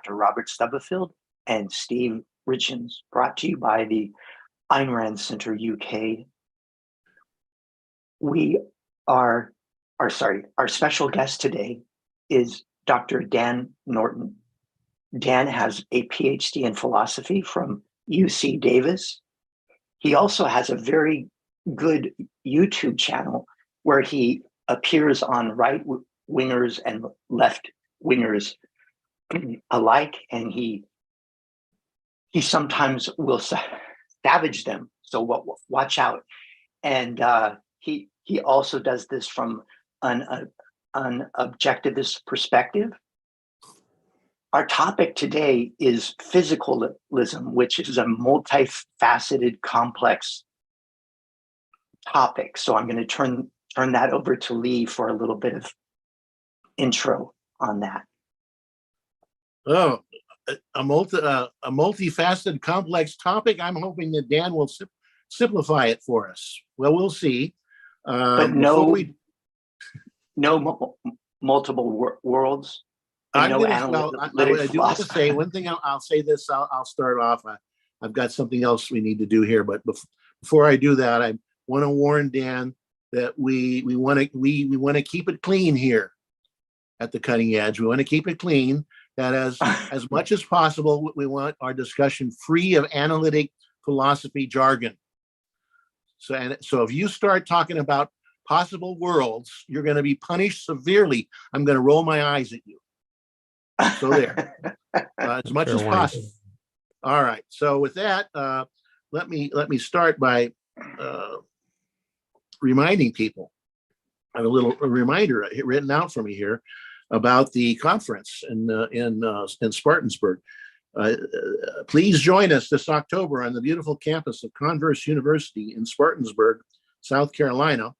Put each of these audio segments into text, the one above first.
Dr. Robert Stubblefield and Steve Richins, brought to you by the Ayn Rand Center UK. Our special guest today is Dr. Dan Norton. Dan has a PhD in philosophy from UC Davis. He also has a very good YouTube channel where he appears on right-wingers and left-wingers alike, and he sometimes will savage them. So watch out. And he also does this from an objectivist perspective. Our topic today is physicalism, which is a multifaceted, complex topic. So I'm going to turn that over to Lee for a little bit of intro on that. Oh, a multifaceted, complex topic. I'm hoping that Dan will simplify it for us. Well, we'll see. But multiple worlds. I do want to say one thing. I'll say this. I'll start off. I've got something else we need to do here, but before I do that, I want to warn Dan that we want to keep it clean here at the Cutting Edge. We want to keep it clean. That as much as possible, we want our discussion free of analytic philosophy jargon. So if you start talking about possible worlds, you're going to be punished severely. I'm going to roll my eyes at you. So there, as much as possible. All right. So with that, let me start by reminding people. I have a reminder written out for me here about the conference in Spartanburg. Please join us this October on the beautiful campus of Converse University in Spartanburg, South Carolina,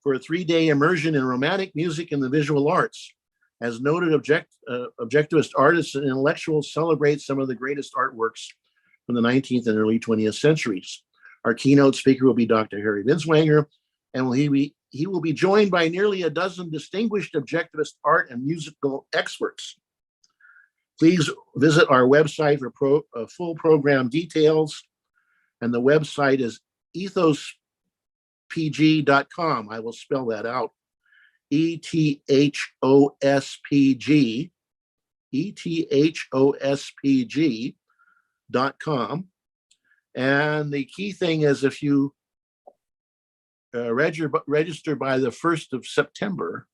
for a 3-day immersion in romantic music and the visual arts. As noted, objectivist artists and intellectuals celebrate some of the greatest artworks from the 19th and early 20th centuries. Our keynote speaker will be Dr. Harry Binswanger, and he will be joined by nearly a dozen distinguished objectivist art and musical experts. Please visit our website for full program details, and the website is ethospg.com. I will spell that out. ethospg.com. And the key thing is, if you register by the 1st of September,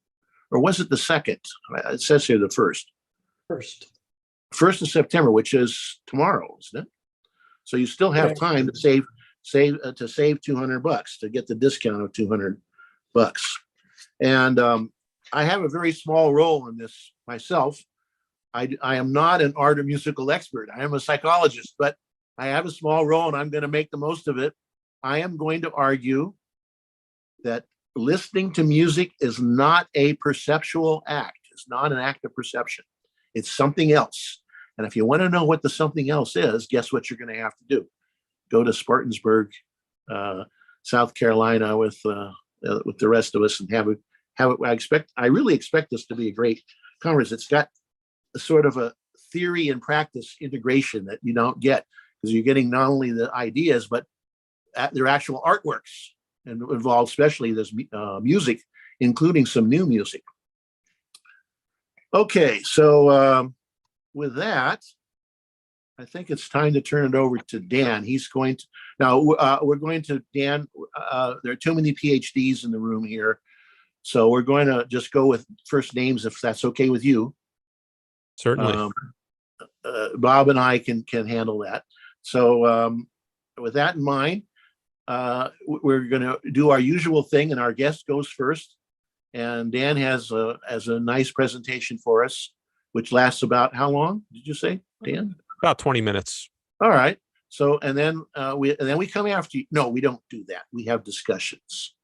or was it the 2nd? It says here the 1st. 1st of September, which is tomorrow, isn't it? So you still have time to save $200 to get the discount of $200. And I have a very small role in this myself. I am not an art or musical expert. I am a psychologist, but I have a small role, and I'm going to make the most of it. I am going to argue that listening to music is not a perceptual act. It's not an act of perception. It's something else. And if you want to know what the something else is, guess what you're going to have to do? Go to Spartanburg, South Carolina, with the rest of us, and have it. I really expect this to be a great conference. It's got a sort of a theory and practice integration that you don't get, because you're getting not only the ideas, but their actual artworks, and involve especially this music, including some new music. Okay, so with that, I think it's time to turn it over to Dan. He's going to, now we're going to, Dan, there are too many PhDs in the room here. So we're going to just go with first names, if that's okay with you. Certainly. Bob and I can handle that. So with that in mind, we're going to do our usual thing, and our guest goes first. And Dan has a nice presentation for us, which lasts about how long did you say, Dan? About 20 minutes. All right. So and then we come after you. No, we don't do that. We have discussions.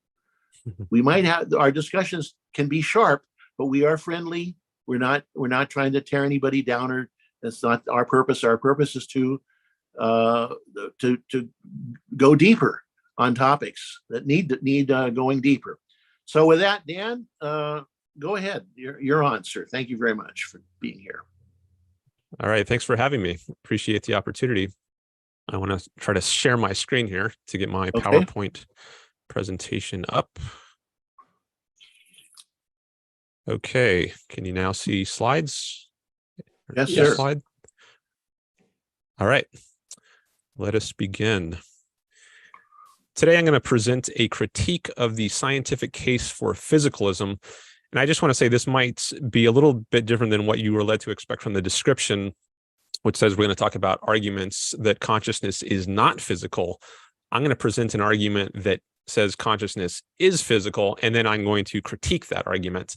We might have, our discussions can be sharp, but we are friendly. We're not trying to tear anybody down, or that's not our purpose. Our purpose is to go deeper on topics that need going deeper. So with that, Dan, go ahead. You're on, sir. Thank you very much for being here. All right. Thanks for having me. Appreciate the opportunity. I want to try to share my screen here to get my Okay. PowerPoint presentation up. Okay. Can you now see slides? Yes, Yes, sir. slide. All right. Let us begin. Today, I'm going to present a critique of the scientific case for physicalism. And I just want to say this might be a little bit different than what you were led to expect from the description, which says we're going to talk about arguments that consciousness is not physical. I'm going to present an argument that says consciousness is physical, and then I'm going to critique that argument.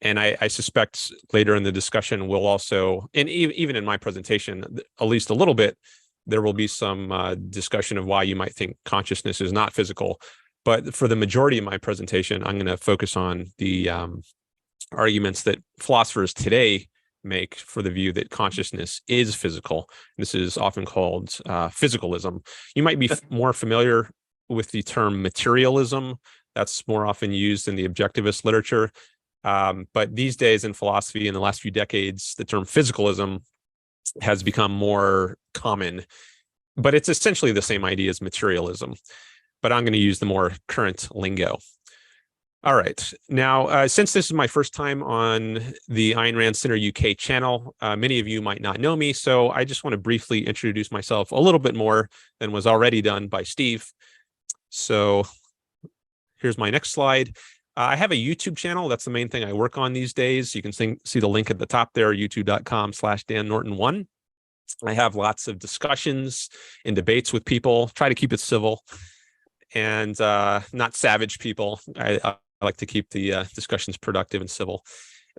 And I suspect later in the discussion, we'll also, and even in my presentation, at least a little bit, there will be some discussion of why you might think consciousness is not physical. But for the majority of my presentation, I'm going to focus on the arguments that philosophers today make for the view that consciousness is physical. This is often called physicalism. You might be more familiar with the term materialism. That's more often used in the objectivist literature. But these days in philosophy, in the last few decades, the term physicalism has become more common. But it's essentially the same idea as materialism. But I'm going to use the more current lingo. All right. Now, since this is my first time on the Ayn Rand Center UK channel, many of you might not know me, so I just want to briefly introduce myself a little bit more than was already done by Steve. So here's my next slide. I have a YouTube channel. That's the main thing I work on these days. You can see the link at the top there, youtube.com/DanNorton1. I have lots of discussions and debates with people, try to keep it civil and not savage people. I like to keep the discussions productive and civil.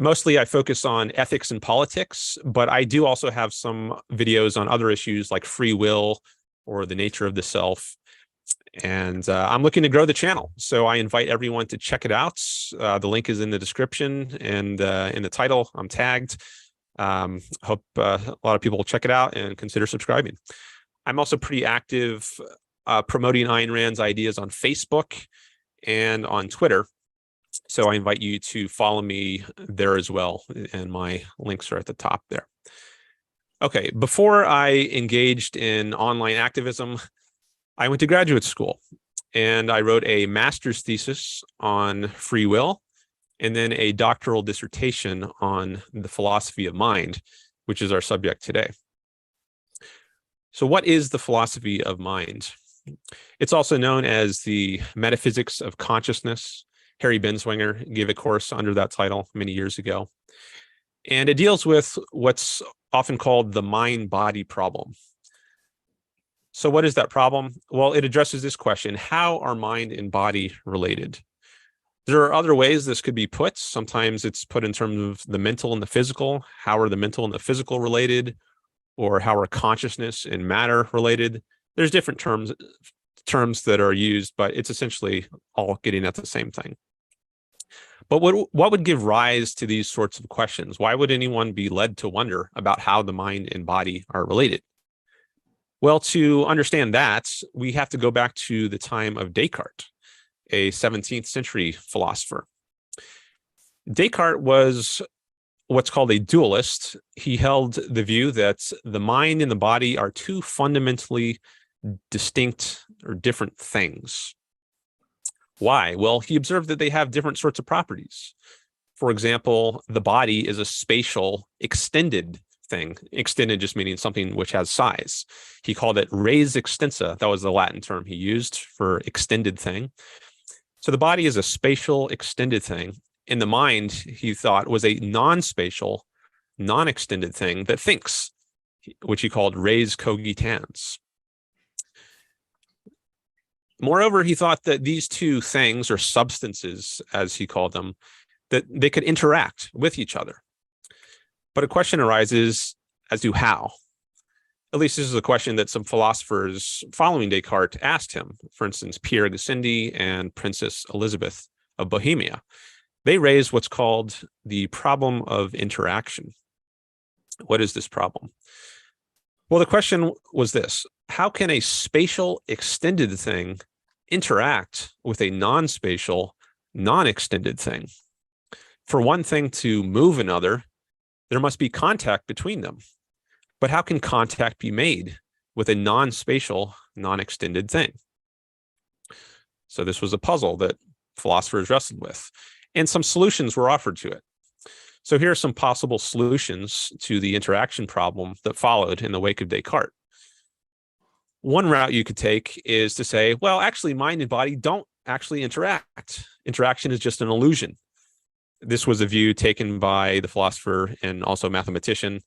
Mostly I focus on ethics and politics, but I do also have some videos on other issues like free will or the nature of the self. And I'm looking to grow the channel. So I invite everyone to check it out. The link is in the description and in the title. I'm tagged. Hope a lot of people will check it out and consider subscribing. I'm also pretty active promoting Ayn Rand's ideas on Facebook and on Twitter. So I invite you to follow me there as well. And my links are at the top there. Okay, before I engaged in online activism, I went to graduate school and I wrote a master's thesis on free will and then a doctoral dissertation on the philosophy of mind, which is our subject today. So what is the philosophy of mind? It's also known as the metaphysics of consciousness. Harry Benswanger gave a course under that title many years ago. And it deals with what's often called the mind-body problem. So what is that problem? Well, it addresses this question: how are mind and body related? There are other ways this could be put. Sometimes it's put in terms of the mental and the physical. How are the mental and the physical related? Or how are consciousness and matter related? There's different terms that are used, but it's essentially all getting at the same thing. But what would give rise to these sorts of questions? Why would anyone be led to wonder about how the mind and body are related? Well, to understand that, we have to go back to the time of Descartes, a 17th century philosopher. Descartes was what's called a dualist. He held the view that the mind and the body are two fundamentally distinct or different things. Why? Well, he observed that they have different sorts of properties. For example, the body is a spatial, extended thing. Extended just meaning something which has size. He called it res extensa. That was the Latin term he used for extended thing. So the body is a spatial, extended thing. And the mind, he thought, was a non-spatial, non-extended thing that thinks, which he called res cogitans. Moreover, he thought that these two things, or substances, as he called them, that they could interact with each other. But a question arises as to how. At least this is a question that some philosophers following Descartes asked him. For instance, Pierre Gassendi and Princess Elizabeth of Bohemia. They raised what's called the problem of interaction. What is this problem? Well, the question was this: how can a spatial extended thing interact with a non-spatial, non-extended thing? For one thing to move another, there must be contact between them. But how can contact be made with a non-spatial, non-extended thing? So this was a puzzle that philosophers wrestled with, and some solutions were offered to it. So here are some possible solutions to the interaction problem that followed in the wake of Descartes. One route you could take is to say, well, actually, mind and body don't actually interact. Interaction is just an illusion. This was a view taken by the philosopher and also mathematician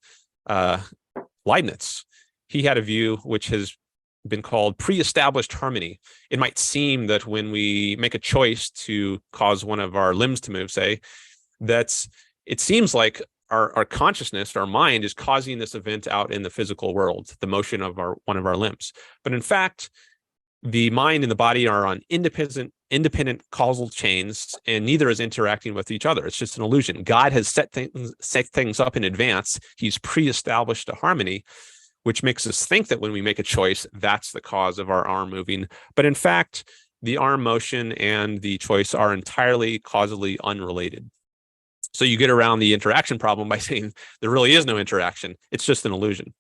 Leibniz. He had a view which has been called pre-established harmony. It might seem that when we make a choice to cause one of our limbs to move, say, that it seems like our consciousness, our mind, is causing this event out in the physical world, the motion of one of our limbs. But in fact, the mind and the body are on independent causal chains, and neither is interacting with each other. It's just an illusion. God has set things up in advance. He's pre-established a harmony, which makes us think that when we make a choice, that's the cause of our arm moving. But in fact, the arm motion and the choice are entirely causally unrelated. So you get around the interaction problem by saying there really is no interaction. It's just an illusion.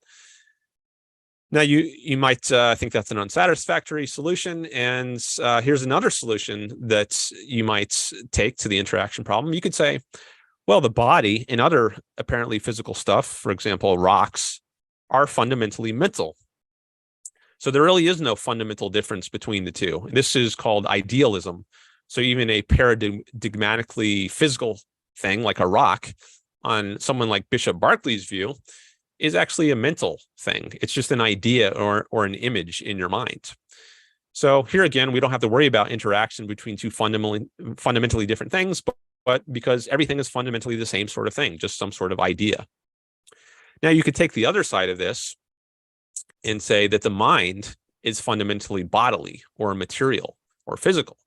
Now, you might think that's an unsatisfactory solution. And here's another solution that you might take to the interaction problem. You could say, well, the body and other apparently physical stuff, for example, rocks, are fundamentally mental. So there really is no fundamental difference between the two. This is called idealism. So even a paradigmatically physical thing like a rock, on someone like Bishop Berkeley's view, is actually a mental thing. It's just an idea or an image in your mind. So here again, we don't have to worry about interaction between two fundamentally different things, but because everything is fundamentally the same sort of thing, just some sort of idea. Now you could take the other side of this and say that the mind is fundamentally bodily or material or physical,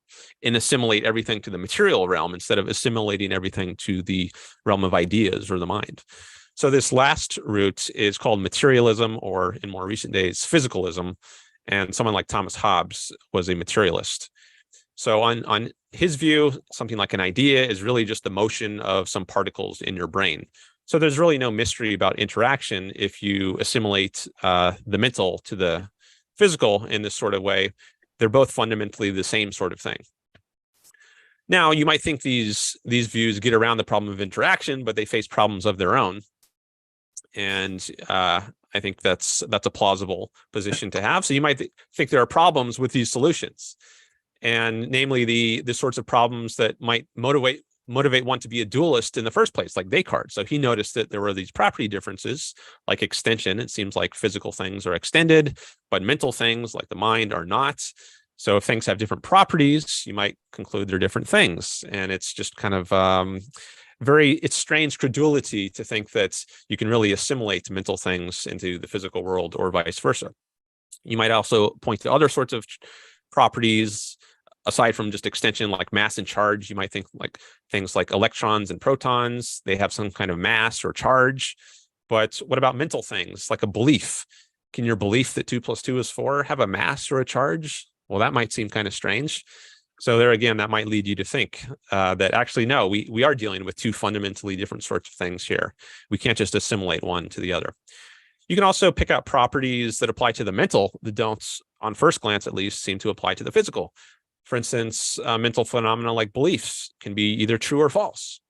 and assimilate everything to the material realm instead of assimilating everything to the realm of ideas or the mind. So this last route is called materialism, or in more recent days, physicalism. And someone like Thomas Hobbes was a materialist. So on his view, something like an idea is really just the motion of some particles in your brain. So there's really no mystery about interaction if you assimilate the mental to the physical in this sort of way. They're both fundamentally the same sort of thing. Now, you might think these views get around the problem of interaction, but they face problems of their own. And I think that's a plausible position to have. So you might think there are problems with these solutions, and namely the sorts of problems that might motivate one to be a dualist in the first place, like Descartes. So he noticed that there were these property differences, like extension. It seems like physical things are extended, but mental things like the mind are not. So if things have different properties, you might conclude they're different things. And it's just kind of it's strange credulity to think that you can really assimilate mental things into the physical world or vice versa. You might also point to other sorts of properties aside from just extension, like mass and charge. You might think like things like electrons and protons, they have some kind of mass or charge. But what about mental things like a belief? Can your belief that 2 + 2 is 4 have a mass or a charge? Well, that might seem kind of strange. So there again, that might lead you to think that actually, no, we are dealing with two fundamentally different sorts of things here. We can't just assimilate one to the other. You can also pick out properties that apply to the mental that don't, on first glance at least, seem to apply to the physical. For instance, mental phenomena like beliefs can be either true or false.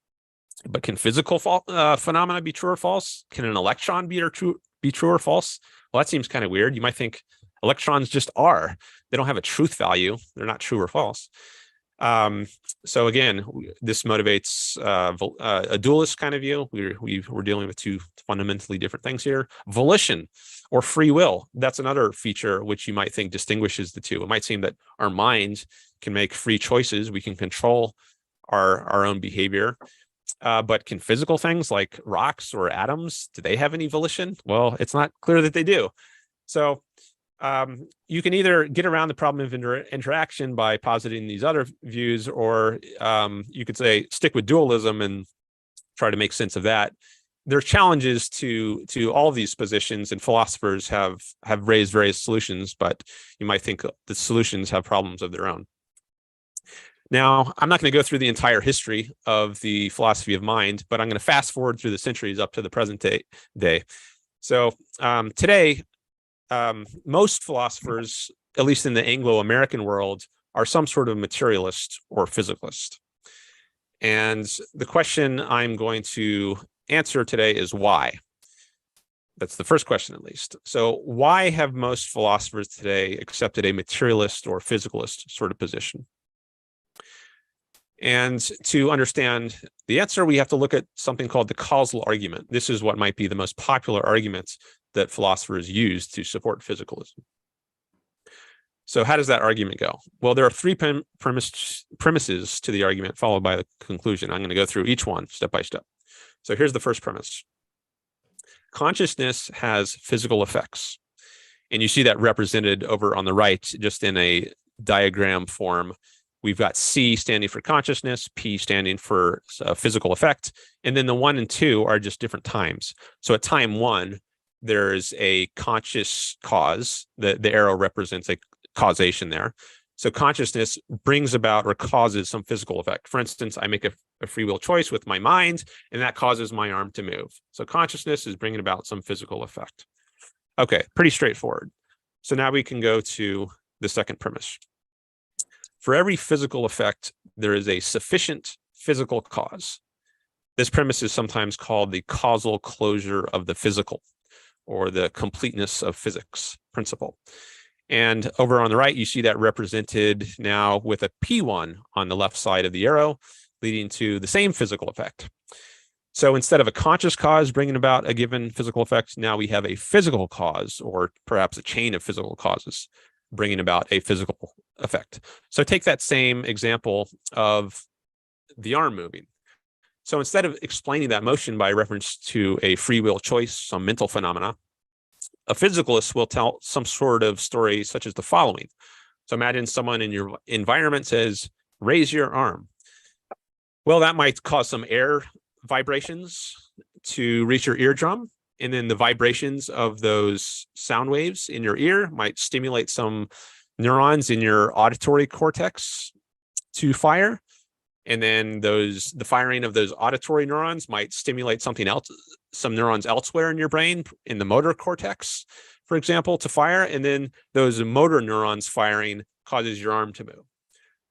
But can physical phenomena be true or false? Can an electron be true or false? Well, that seems kind of weird. You might think electrons just are. They don't have a truth value. They're not true or false. So again, this motivates a dualist kind of view. We're dealing with two fundamentally different things here. Volition or free will, that's another feature which you might think distinguishes the two. It might seem that our mind can make free choices. We can control our own behavior. But can physical things like rocks or atoms, do they have any volition? Well, it's not clear that they do. So you can either get around the problem of interaction by positing these other views, or you could say stick with dualism and try to make sense of that. There are challenges to all of these positions, and philosophers have raised various solutions, but you might think the solutions have problems of their own. Now, I'm not going to go through the entire history of the philosophy of mind, but I'm going to fast forward through the centuries up to the present day. So today, most philosophers, at least in the Anglo-American world, are some sort of materialist or physicalist. And the question I'm going to answer today is why? That's the first question, at least. So why have most philosophers today accepted a materialist or physicalist sort of position? And to understand the answer, we have to look at something called the causal argument. This is what might be the most popular argument that philosophers use to support physicalism. So how does that argument go? Well, there are three premises to the argument, followed by the conclusion. I'm going to go through each one step by step. So here's the first premise. Consciousness has physical effects. And you see that represented over on the right, just in a diagram form. We've got C standing for consciousness, P standing for physical effect, and then the 1 and 2 are just different times. So at time 1, there's a conscious cause. The arrow represents a causation there. So consciousness brings about or causes some physical effect. For instance, I make a free will choice with my mind, and that causes my arm to move. So consciousness is bringing about some physical effect. Okay, pretty straightforward. So now we can go to the second premise. For every physical effect, there is a sufficient physical cause. This premise is sometimes called the causal closure of the physical, or the completeness of physics principle. And over on the right, you see that represented now with a P1 on the left side of the arrow, leading to the same physical effect. So instead of a conscious cause bringing about a given physical effect, now we have a physical cause, or perhaps a chain of physical causes, bringing about a physical effect. So take that same example of the arm moving. So instead of explaining that motion by reference to a free will choice, some mental phenomena, a physicalist will tell some sort of story such as the following. So imagine someone in your environment says, raise your arm. Well, that might cause some air vibrations to reach your eardrum. And then the vibrations of those sound waves in your ear might stimulate some neurons in your auditory cortex to fire. And then the firing of those auditory neurons might stimulate something else, some neurons elsewhere in your brain, in the motor cortex, for example, to fire. And then those motor neurons firing causes your arm to move.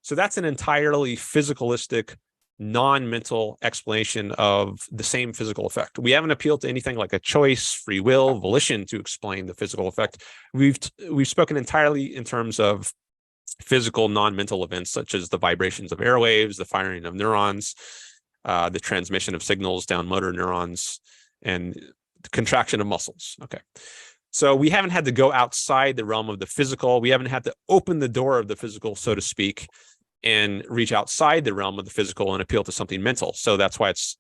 So that's an entirely physicalistic, non-mental explanation of the same physical effect. We haven't appealed to anything like a choice, free will, volition to explain the physical effect. We've spoken entirely in terms of physical non-mental events such as the vibrations of airwaves, the firing of neurons, the transmission of signals down motor neurons, and the contraction of muscles. Okay. So we haven't had to go outside the realm of the physical. We haven't had to open the door of the physical, so to speak, and reach outside the realm of the physical and appeal to something mental. So that's why it's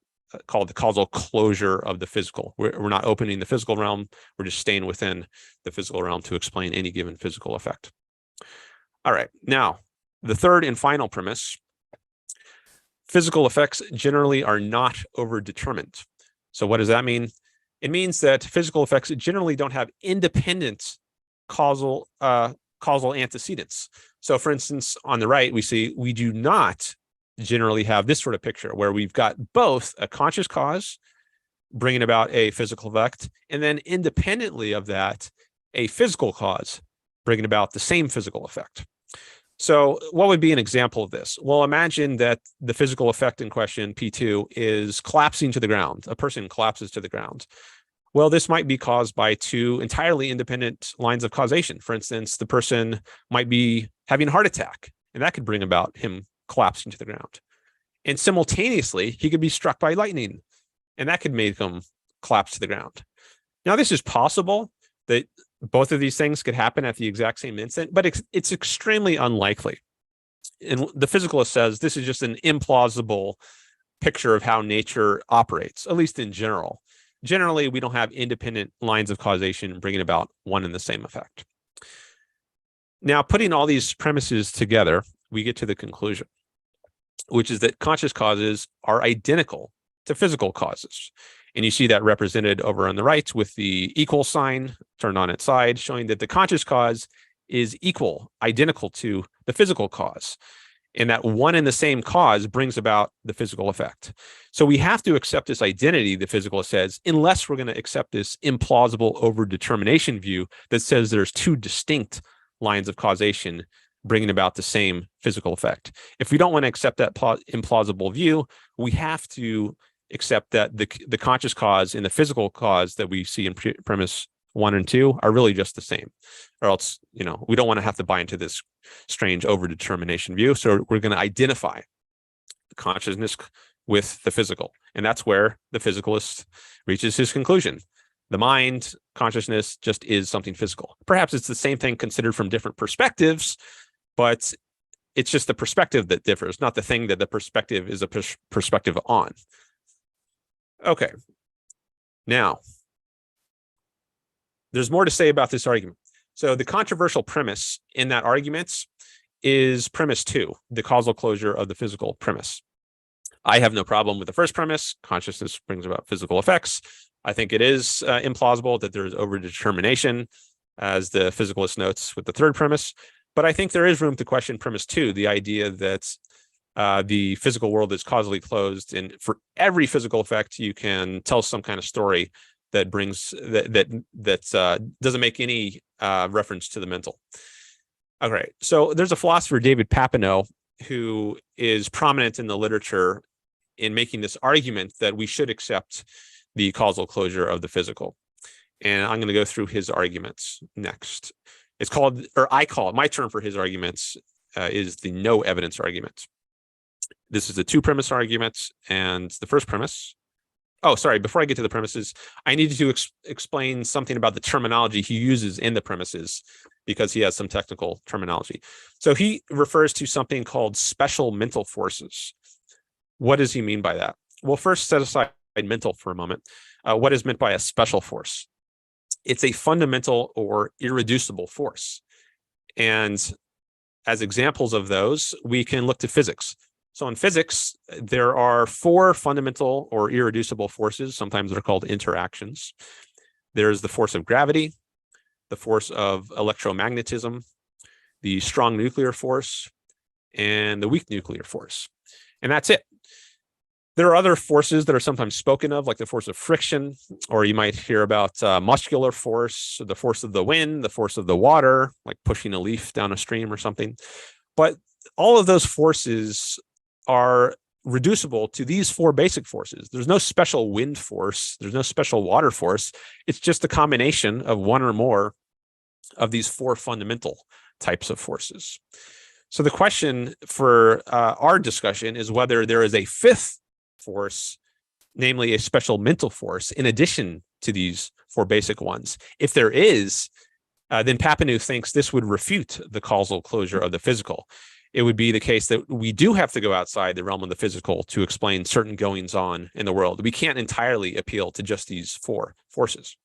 called the causal closure of the physical. We're not opening the physical realm. We're just staying within the physical realm to explain any given physical effect. All right, now, the third and final premise, physical effects generally are not overdetermined. So what does that mean? It means that physical effects generally don't have independent causal antecedents. So for instance, on the right, we see we do not generally have this sort of picture where we've got both a conscious cause bringing about a physical effect, and then independently of that, a physical cause bringing about the same physical effect. So what would be an example of this? Well, imagine that the physical effect in question, P2, is collapsing to the ground. A person collapses to the ground. Well, this might be caused by two entirely independent lines of causation. For instance, the person might be having a heart attack, and that could bring about him collapsing to the ground. And simultaneously, he could be struck by lightning, and that could make him collapse to the ground. Now, this is possible that both of these things could happen at the exact same instant, but it's extremely unlikely. And the physicalist says this is just an implausible picture of how nature operates, at least in general. Generally, we don't have independent lines of causation bringing about one and the same effect. Now, putting all these premises together, we get to the conclusion, which is that conscious causes are identical to physical causes. And you see that represented over on the right with the equal sign turned on its side, showing that the conscious cause is identical to the physical cause. and that one and the same cause brings about the physical effect. So we have to accept this identity, the physicalist says, unless we're going to accept this implausible overdetermination view that says there's two distinct lines of causation bringing about the same physical effect. If we don't want to accept that implausible view, we have to accept that the conscious cause and the physical cause that we see in premise 1 and 2 are really just the same, or else, we don't want to have to buy into this strange overdetermination view. So we're going to identify the consciousness with the physical. And that's where the physicalist reaches his conclusion. The mind, consciousness just is something physical. Perhaps it's the same thing considered from different perspectives, but it's just the perspective that differs, not the thing that the perspective is a perspective on. Okay. Now, there's more to say about this argument. So the controversial premise in that argument is premise 2, the causal closure of the physical premise. I have no problem with the first premise. Consciousness brings about physical effects. I think it is implausible that there is overdetermination, as the physicalist notes with the third premise. But I think there is room to question premise 2, the idea that the physical world is causally closed, and for every physical effect, you can tell some kind of story that brings that doesn't make any reference to the mental. Okay, so there's a philosopher, David Papineau, who is prominent in the literature in making this argument that we should accept the causal closure of the physical. And I'm going to go through his arguments next. It's called, or I call it, my term for his arguments is the no evidence argument. This is the 2 premise argument, and the first premise. Oh, sorry, before I get to the premises, I need to explain something about the terminology he uses in the premises, because he has some technical terminology. So he refers to something called special mental forces. What does he mean by that? Well, first, set aside mental for a moment. What is meant by a special force? It's a fundamental or irreducible force. And as examples of those, we can look to physics. So in physics, there are 4 fundamental or irreducible forces. Sometimes they're called interactions. There's the force of gravity, the force of electromagnetism, the strong nuclear force, and the weak nuclear force. And that's it. There are other forces that are sometimes spoken of, like the force of friction, or you might hear about muscular force, the force of the wind, the force of the water, like pushing a leaf down a stream or something. But all of those forces are reducible to these 4 basic forces. There's no special wind force. There's no special water force. It's just a combination of one or more of these 4 fundamental types of forces. So the question for our discussion is whether there is a 5th force, namely a special mental force, in addition to these 4 basic ones. If there is, then Papineau thinks this would refute the causal closure of the physical. It would be the case that we do have to go outside the realm of the physical to explain certain goings-on in the world. We can't entirely appeal to just these 4 forces.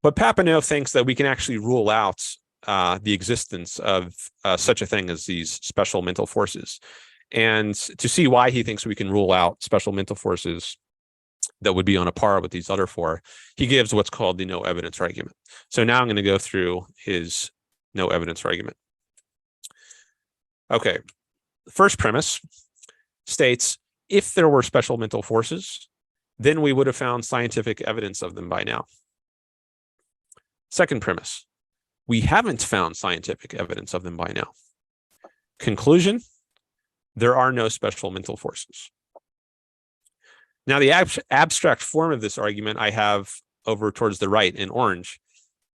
But Papineau thinks that we can actually rule out the existence of such a thing as these special mental forces. And to see why he thinks we can rule out special mental forces that would be on a par with these other 4, he gives what's called the no evidence argument. So now I'm going to go through his no evidence argument. Okay, the first premise states, if there were special mental forces, then we would have found scientific evidence of them by now. Second premise, we haven't found scientific evidence of them by now. Conclusion, there are no special mental forces. Now, the abstract form of this argument I have over towards the right in orange.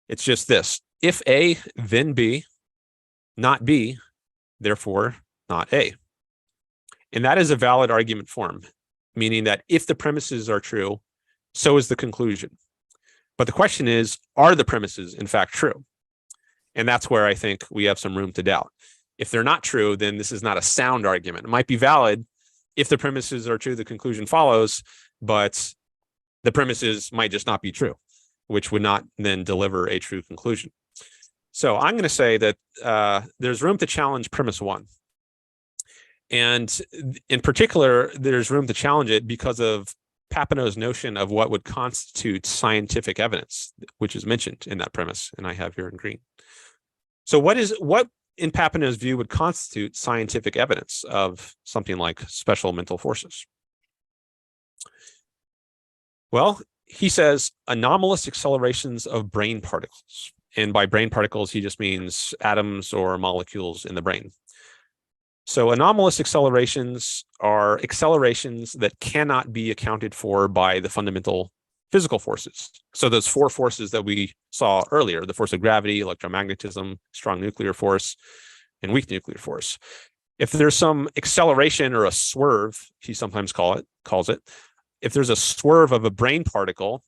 It's just this: if A, then B, not B, therefore not A. And that is a valid argument form, meaning that if the premises are true, so is the conclusion. But the question is, are the premises in fact true? And that's where I think we have some room to doubt. If they're not true, then this is not a sound argument. It might be valid. If the premises are true, the conclusion follows, but the premises might just not be true, which would not then deliver a true conclusion. So I'm going to say that there's room to challenge premise 1. And in particular, there's room to challenge it because of Papineau's notion of what would constitute scientific evidence, which is mentioned in that premise, and I have here in green. So what in Papineau's view, would constitute scientific evidence of something like special mental forces? Well, he says anomalous accelerations of brain particles. And by brain particles, he just means atoms or molecules in the brain. So anomalous accelerations are accelerations that cannot be accounted for by the fundamental physical forces. So those four forces that we saw earlier, the force of gravity, electromagnetism, strong nuclear force, and weak nuclear force. If there's some acceleration or a swerve, he sometimes calls it, if there's a swerve of a brain particle,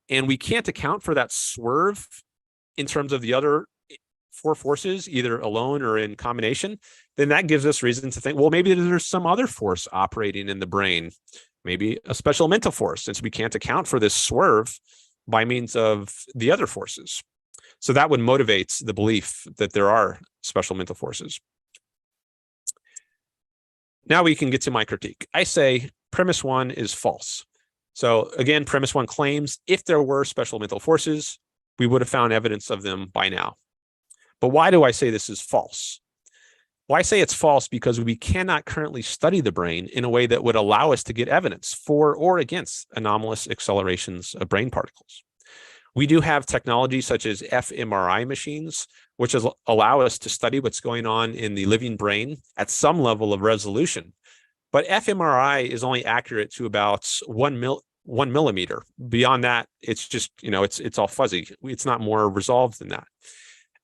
and we can't account for that swerve in terms of the other four forces, either alone or in combination, then that gives us reason to think, well, maybe there's some other force operating in the brain, maybe a special mental force, since we can't account for this swerve by means of the other forces. So that would motivate the belief that there are special mental forces. Now we can get to my critique. I say premise one is false. So again, premise one claims if there were special mental forces, we would have found evidence of them by now. But why do I say this is false? Well, I say it's false because we cannot currently study the brain in a way that would allow us to get evidence for or against anomalous accelerations of brain particles. We do have technology such as fMRI machines, which allow us to study what's going on in the living brain at some level of resolution. But fMRI is only accurate to about 1 millimeter. Beyond that, it's just, it's all fuzzy. It's not more resolved than that.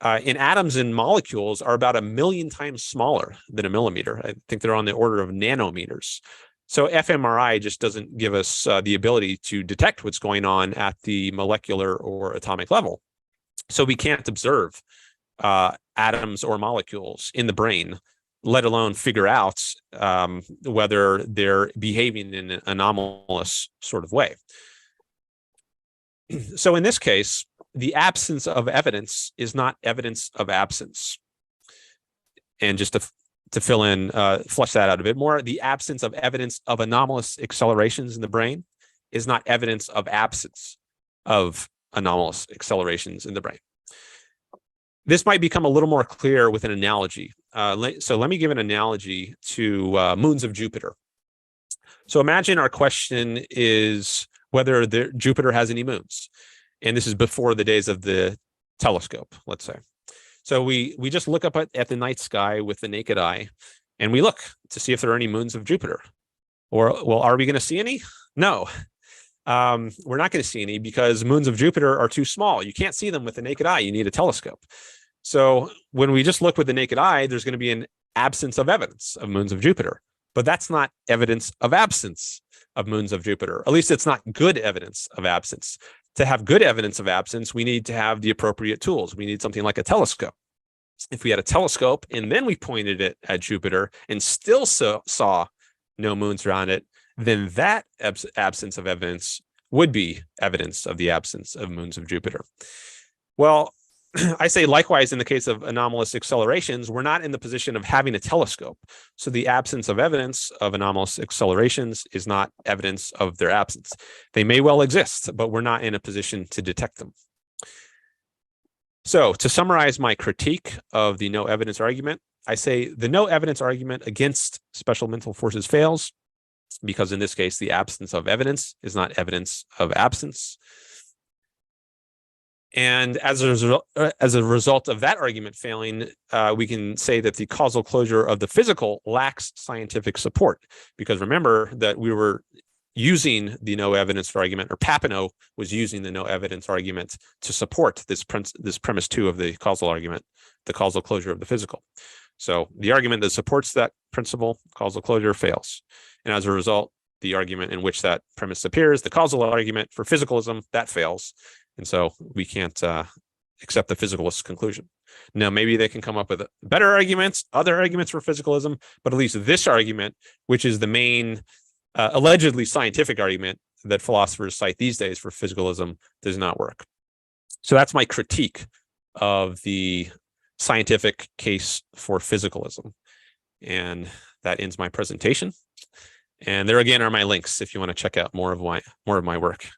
And atoms and molecules are about 1 million times smaller than a millimeter. I think they're on the order of nanometers. So fMRI just doesn't give us the ability to detect what's going on at the molecular or atomic level. So we can't observe atoms or molecules in the brain, let alone figure out whether they're behaving in an anomalous sort of way. So in this case, the absence of evidence is not evidence of absence. And just to fill in, flesh that out a bit more, the absence of evidence of anomalous accelerations in the brain is not evidence of absence of anomalous accelerations in the brain. This might become a little more clear with an analogy. So let me give an analogy to moons of Jupiter. So imagine our question is whether Jupiter has any moons. And this is before the days of the telescope, let's say. So we just look up at the night sky with the naked eye, and we look to see if there are any moons of Jupiter. Or, well, are we going to see any? No. We're not going to see any because moons of Jupiter are too small. You can't see them with the naked eye. You need a telescope. So when we just look with the naked eye, there's going to be an absence of evidence of moons of Jupiter. But that's not evidence of absence of moons of Jupiter. At least it's not good evidence of absence. To have good evidence of absence, we need to have the appropriate tools. We need something like a telescope. If we had a telescope and then we pointed it at Jupiter and still saw no moons around it, then that absence of evidence would be evidence of the absence of moons of Jupiter. Well, I say likewise in the case of anomalous accelerations, we're not in the position of having a telescope. So the absence of evidence of anomalous accelerations is not evidence of their absence. They may well exist, but we're not in a position to detect them. So to summarize my critique of the no evidence argument, I say the no evidence argument against special mental forces fails because in this case, the absence of evidence is not evidence of absence. And as a result of that argument failing, we can say that the causal closure of the physical lacks scientific support. Because remember that we were using the no evidence argument, or Papineau was using the no evidence argument to support this premise two of the causal argument, the causal closure of the physical. So the argument that supports that principle, causal closure, fails. And as a result, the argument in which that premise appears, the causal argument for physicalism, that fails. And so we can't accept the physicalist conclusion. Now, maybe they can come up with better arguments, other arguments for physicalism, but at least this argument, which is the main allegedly scientific argument that philosophers cite these days for physicalism, does not work. So that's my critique of the scientific case for physicalism. And that ends my presentation. And there again are my links if you want to check out more of my work.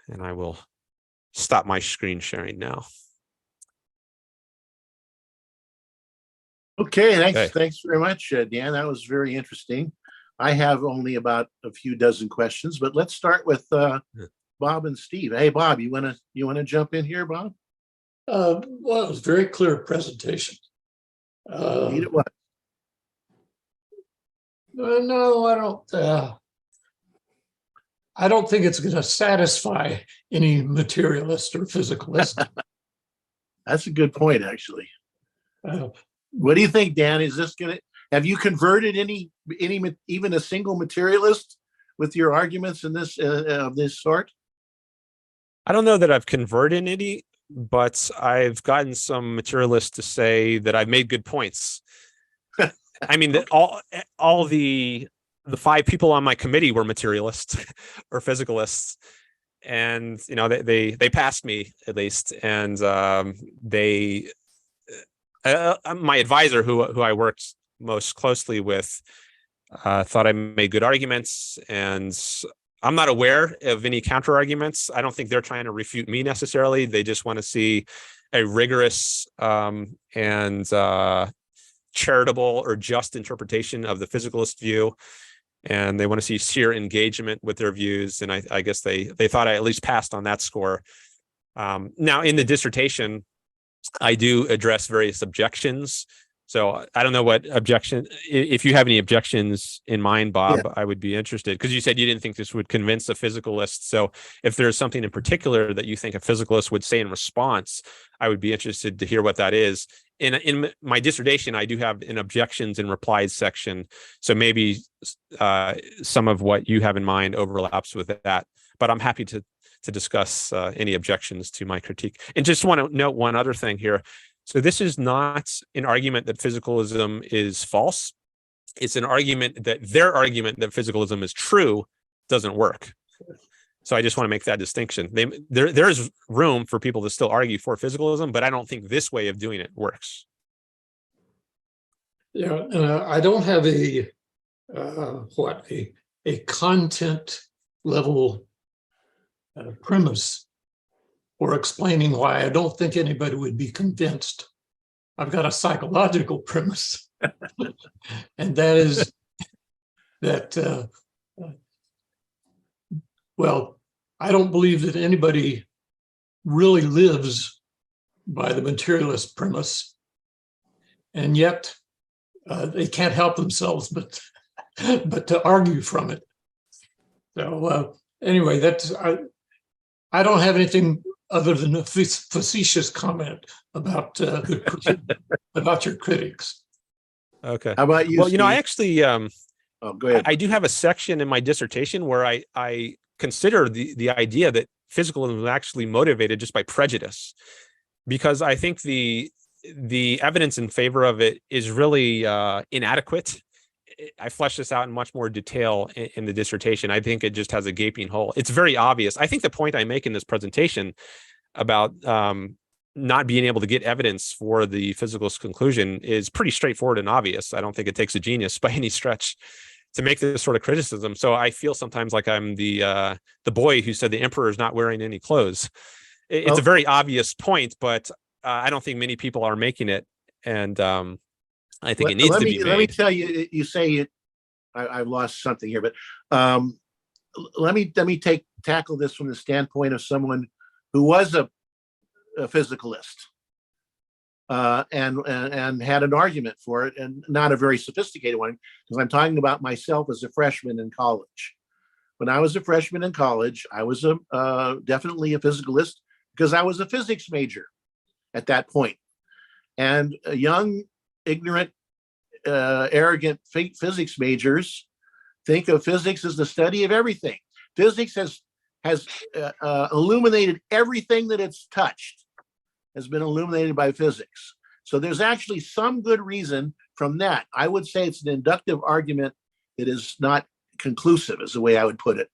And I will stop my screen sharing now. Okay, Okay. thanks very much, Dan. That was very interesting. I have only about a few dozen questions, but let's start with Bob and Steve. Hey, Bob, you wanna jump in here, Bob? Well, it was a very clear presentation. Indeed it was. No, I don't think it's going to satisfy any materialist or physicalist. That's a good point, actually. Uh, What do you think, Dan? Have you converted any even a single materialist with your arguments in this of this sort? I don't know that I've converted any, but I've gotten some materialists to say that I've made good points. I mean, all the 5 people on my committee were materialists or physicalists, and they passed me at least, and my advisor, who I worked most closely with, thought I made good arguments, and I'm not aware of any counter arguments. I don't think they're trying to refute me necessarily. They just want to see a rigorous and charitable or just interpretation of the physicalist view, and they want to see sheer engagement with their views. And I guess they thought I at least passed on that score. Now, in the dissertation, I do address various objections. So I don't know what objection, if you have any objections in mind, Bob, Yeah. I would be interested, because you said you didn't think this would convince a physicalist. So if there's something in particular that you think a physicalist would say in response, I would be interested to hear what that is. In my dissertation, I do have an objections and replies section. So maybe some of what you have in mind overlaps with that, but I'm happy to discuss any objections to my critique. And just want to note one other thing here. So this is not an argument that physicalism is false. It's an argument that their argument that physicalism is true doesn't work. So I just want to make that distinction. There is room for people to still argue for physicalism, but I don't think this way of doing it works. Yeah, I don't have a content level premise or explaining why I don't think anybody would be convinced. I've got a psychological premise, and that is that, well, I don't believe that anybody really lives by the materialist premise, and yet they can't help themselves but to argue from it. So anyway, I don't have anything other than a facetious comment about about your critics. Okay. How about you? Well, Steve? I actually Oh, go ahead. I do have a section in my dissertation where I consider the idea that physicalism is actually motivated just by prejudice, because I think the evidence in favor of it is really inadequate. I flesh this out in much more detail in the dissertation. I think it just has a gaping hole. It's very obvious. I think the point I make in this presentation about not being able to get evidence for the physicalist conclusion is pretty straightforward and obvious. I don't think it takes a genius by any stretch to make this sort of criticism. So I feel sometimes like I'm the boy who said the emperor is not wearing any clothes. It's a very obvious point, but I don't think many people are making it, and I think it needs to be made. Let me tell you. You say it. I've lost something here, but let me tackle this from the standpoint of someone who was a physicalist and had an argument for it, and not a very sophisticated one, because I'm talking about myself as a freshman in college. When I was a freshman in college, I was definitely a physicalist because I was a physics major at that point, and a young, ignorant, arrogant physics majors think of physics as the study of everything. Physics has illuminated everything that it's touched, has been illuminated by physics. So there's actually some good reason from that. I would say it's an inductive argument that is not conclusive, is the way I would put it.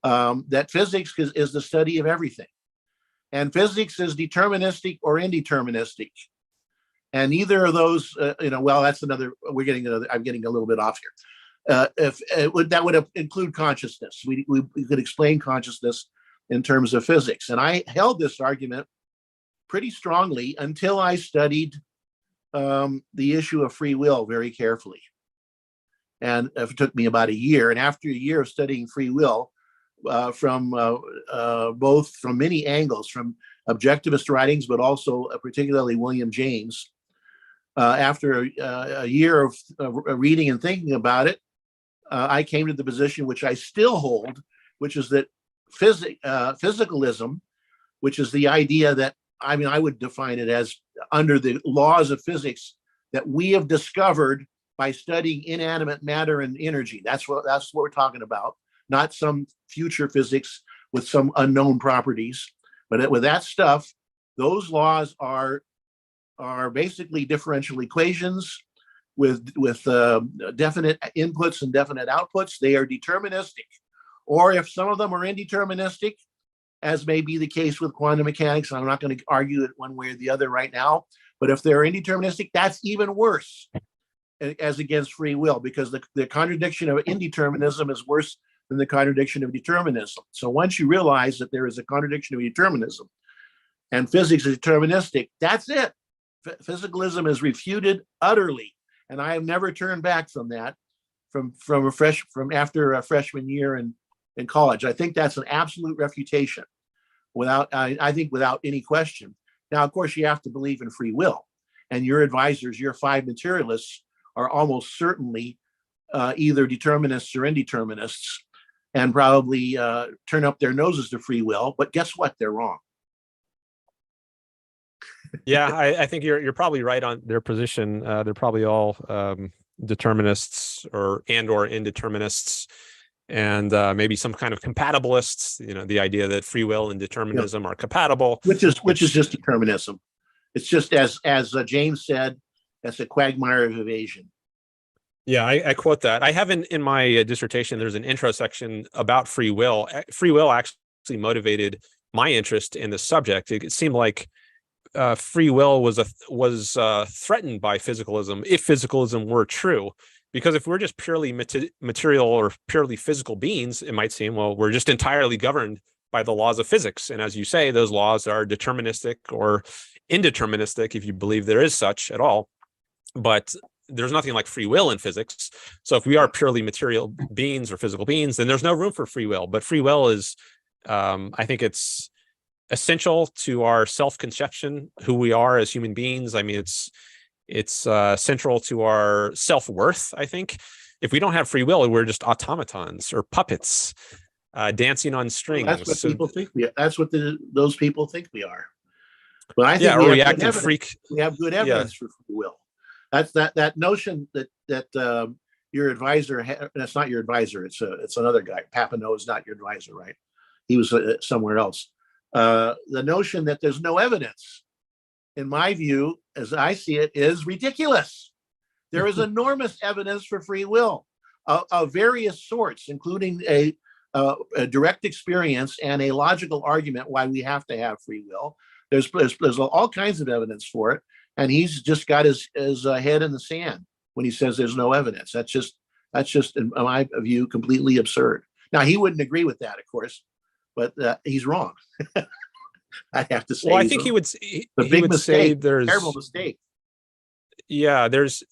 That physics is the study of everything. And physics is deterministic or indeterministic. And either of those, well, that's another, I'm getting a little bit off here. That would include consciousness. We could explain consciousness in terms of physics. And I held this argument pretty strongly until I studied the issue of free will very carefully. And it took me about a year. And after a year of studying free will, from both from many angles, from objectivist writings, but also particularly William James, after a year of reading and thinking about it, I came to the position which I still hold, which is that physicalism, which is the idea that, I mean, I would define it as under the laws of physics that we have discovered by studying inanimate matter and energy. That's what we're talking about, not some future physics with some unknown properties. But with that stuff, those laws are basically differential equations with definite inputs and definite outputs. They are deterministic. Or if some of them are indeterministic, as may be the case with quantum mechanics, I'm not going to argue it one way or the other right now, but if they're indeterministic, that's even worse as against free will, because the contradiction of indeterminism is worse than the contradiction of determinism. So once you realize that there is a contradiction of determinism and physics is deterministic, that's it. Physicalism is refuted utterly. And I have never turned back from that from after a freshman year in college. I think that's an absolute refutation I think without any question. Now, of course, you have to believe in free will, and your advisors, your 5 materialists, are almost certainly either determinists or indeterminists, and probably turn up their noses to free will. But guess what? They're wrong. Yeah, I think you're probably right on their position. They're probably all determinists or indeterminists, and maybe some kind of compatibilists. You know, the idea that free will and determinism are compatible, which is just determinism. It's just as James said, that's a quagmire of evasion. Yeah, I quote that. I have in my dissertation, there's an intro section about free will. Free will actually motivated my interest in the subject. It seemed like free will was threatened by physicalism, if physicalism were true. Because if we're just purely material or purely physical beings, it might seem, well, we're just entirely governed by the laws of physics. And as you say, those laws are deterministic or indeterministic, if you believe there is such at all. But there's nothing like free will in physics. So if we are purely material beings or physical beings, then there's no room for free will. But free will is, I think it's essential to our self-conception, who we are as human beings. I mean, it's central to our self-worth, I think. If we don't have free will, we're just automatons or puppets dancing on strings. Well, that's what people think we are. That's what those people think we are. But I think yeah, or reactive freak. We have good evidence for free will. That's that notion that your advisor, that's not your advisor. It's another guy. Papineau is not your advisor, right? He was somewhere else. The notion that there's no evidence, in my view, as I see it, is ridiculous. There is enormous evidence for free will of various sorts, including a direct experience and a logical argument why we have to have free will. There's all kinds of evidence for it, and he's just got his head in the sand when he says there's no evidence. That's just, in my view, completely absurd. Now, he wouldn't agree with that, of course, but he's wrong. I have to say. Well, I think he would say there's terrible mistake. Yeah, there's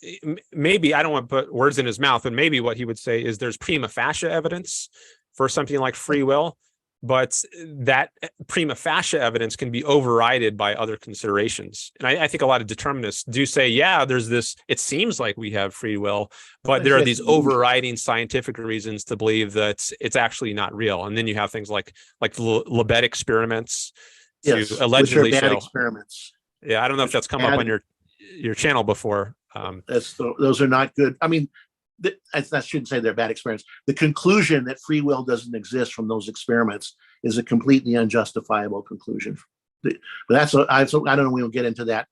maybe, I don't want to put words in his mouth, but maybe what he would say is there's prima facie evidence for something like free will, but that prima facie evidence can be overridden by other considerations. And I think a lot of determinists do say, yeah, there's this, it seems like we have free will, but there are these overriding scientific reasons to believe that it's actually not real. And then you have things like the Lebed experiments to allegedly which are bad show experiments. Yeah, I don't know if that's come up on your channel before. Those are not good. I mean, I shouldn't say they're bad experiments. The conclusion that free will doesn't exist from those experiments is a completely unjustifiable conclusion. But that's I don't know. We'll get into that,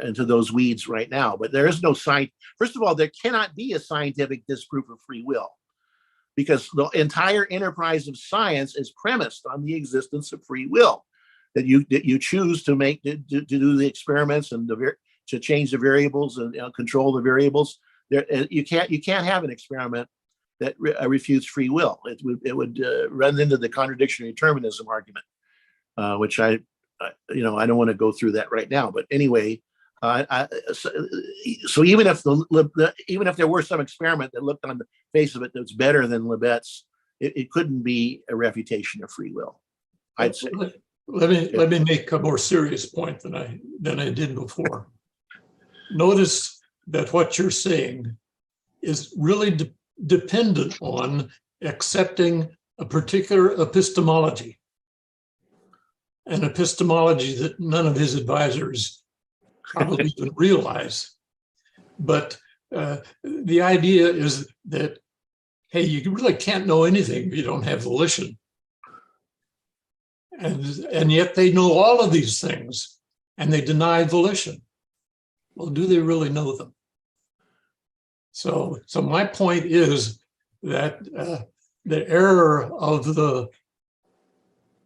into those weeds right now. But there is no science. First of all, there cannot be a scientific disproof of free will, because the entire enterprise of science is premised on the existence of free will. That you choose to do the experiments and to change the variables and control the variables. You can't have an experiment that refutes free will. It would run into the contradiction of determinism argument, which I don't want to go through that right now. But anyway, So even if even if there were some experiment that looked on the face of it that's better than Libet's, it couldn't be a refutation of free will, I'd say. Let me make a more serious point than I did before. Notice that what you're saying is really dependent on accepting a particular epistemology, an epistemology that none of his advisors probably even realize. But the idea is that, hey, you really can't know anything if you don't have volition. And yet they know all of these things and they deny volition. Well, do they really know them? So my point is that the error of the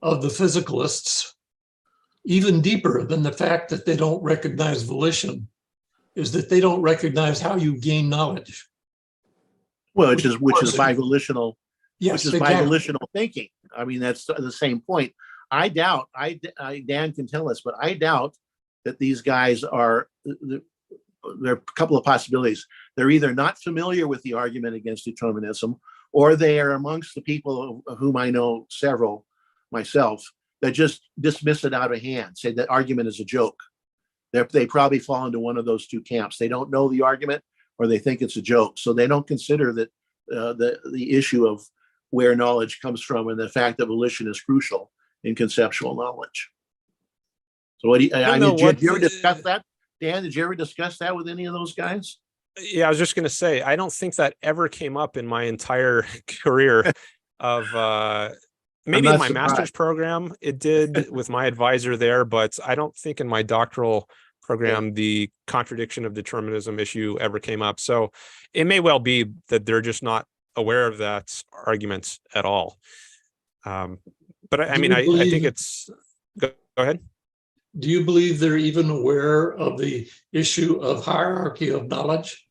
physicalists, even deeper than the fact that they don't recognize volition, is that they don't recognize how you gain knowledge. Well, which is by volitional, yes, which is exactly. by volitional thinking. I mean, that's the same point. I doubt, Dan can tell us, but I doubt that these guys are, there are a couple of possibilities. They're either not familiar with the argument against determinism, or they are amongst the people of whom I know several myself that just dismiss it out of hand, say that argument is a joke. They probably fall into one of those two camps. They don't know the argument, or they think it's a joke. So they don't consider that the issue of where knowledge comes from and the fact that volition is crucial in conceptual knowledge. So what do you, did you ever discuss that? Dan, did you ever discuss that with any of those guys? Yeah, I was just going to say, I don't think that ever came up in my entire career of maybe in my master's program, it did with my advisor there, but I don't think in my doctoral program, the contradiction of determinism issue ever came up. So it may well be that they're just not aware of that argument at all. But I mean, I think it's, go ahead. Do you believe they're even aware of the issue of hierarchy of knowledge?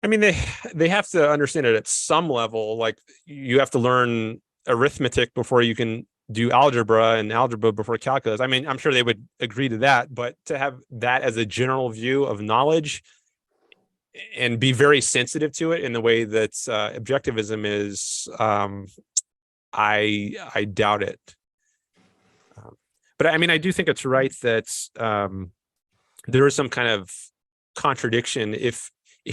I mean, they have to understand it at some level. Like, you have to learn arithmetic before you can do algebra, and algebra before calculus. I mean, I'm sure they would agree to that, but to have that as a general view of knowledge and be very sensitive to it in the way that objectivism is, I doubt it. But I mean, I do think it's right that there is some kind of contradiction if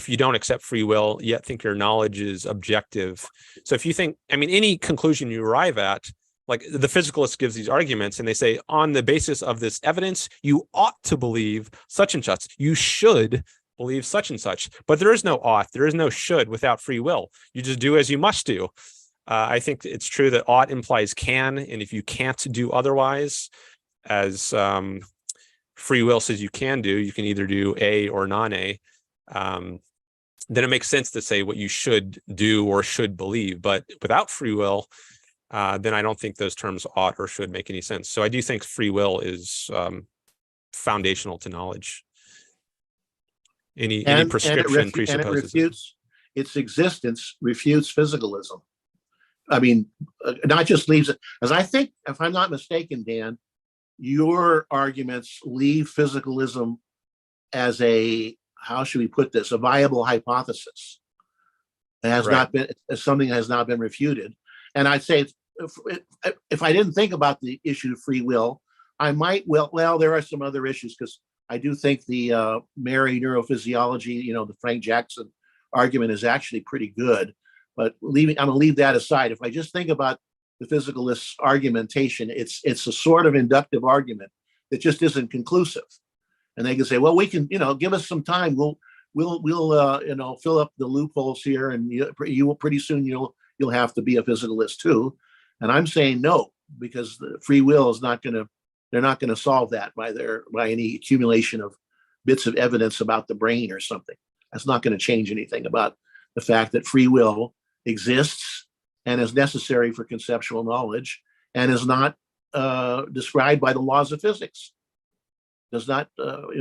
you don't accept free will, yet think your knowledge is objective. So if you think, I mean, any conclusion you arrive at, like the physicalist gives these arguments and they say, on the basis of this evidence, you ought to believe such and such. You should believe such and such. But there is no ought, there is no should without free will. You just do as you must do. I think it's true that ought implies can, and if you can't do otherwise, as free will says you can do, you can either do A or non-A, then it makes sense to say what you should do or should believe. But without free will, then I don't think those terms ought or should make any sense. So I do think free will is foundational to knowledge. Any prescription presupposes its existence refutes physicalism. I mean, not just leaves it, as I think, if I'm not mistaken, Dan, your arguments leave physicalism as a, how should we put this, a viable hypothesis. It has not been, something that has not been refuted. And I'd say if I didn't think about the issue of free will, I might, well, there are some other issues, because I do think the Mary neurophysiology, the Frank Jackson argument is actually pretty good. But I'm going to leave that aside. If I just think about the physicalist's argumentation, it's a sort of inductive argument that just isn't conclusive. And they can say, well, we can, give us some time. We'll fill up the loopholes here, and you pretty soon you'll have to be a physicalist too. And I'm saying no, because the free will is not going to, they're not going to solve that by any accumulation of bits of evidence about the brain or something. That's not going to change anything about the fact that free will exists and is necessary for conceptual knowledge, and is not described by the laws of physics. Does not,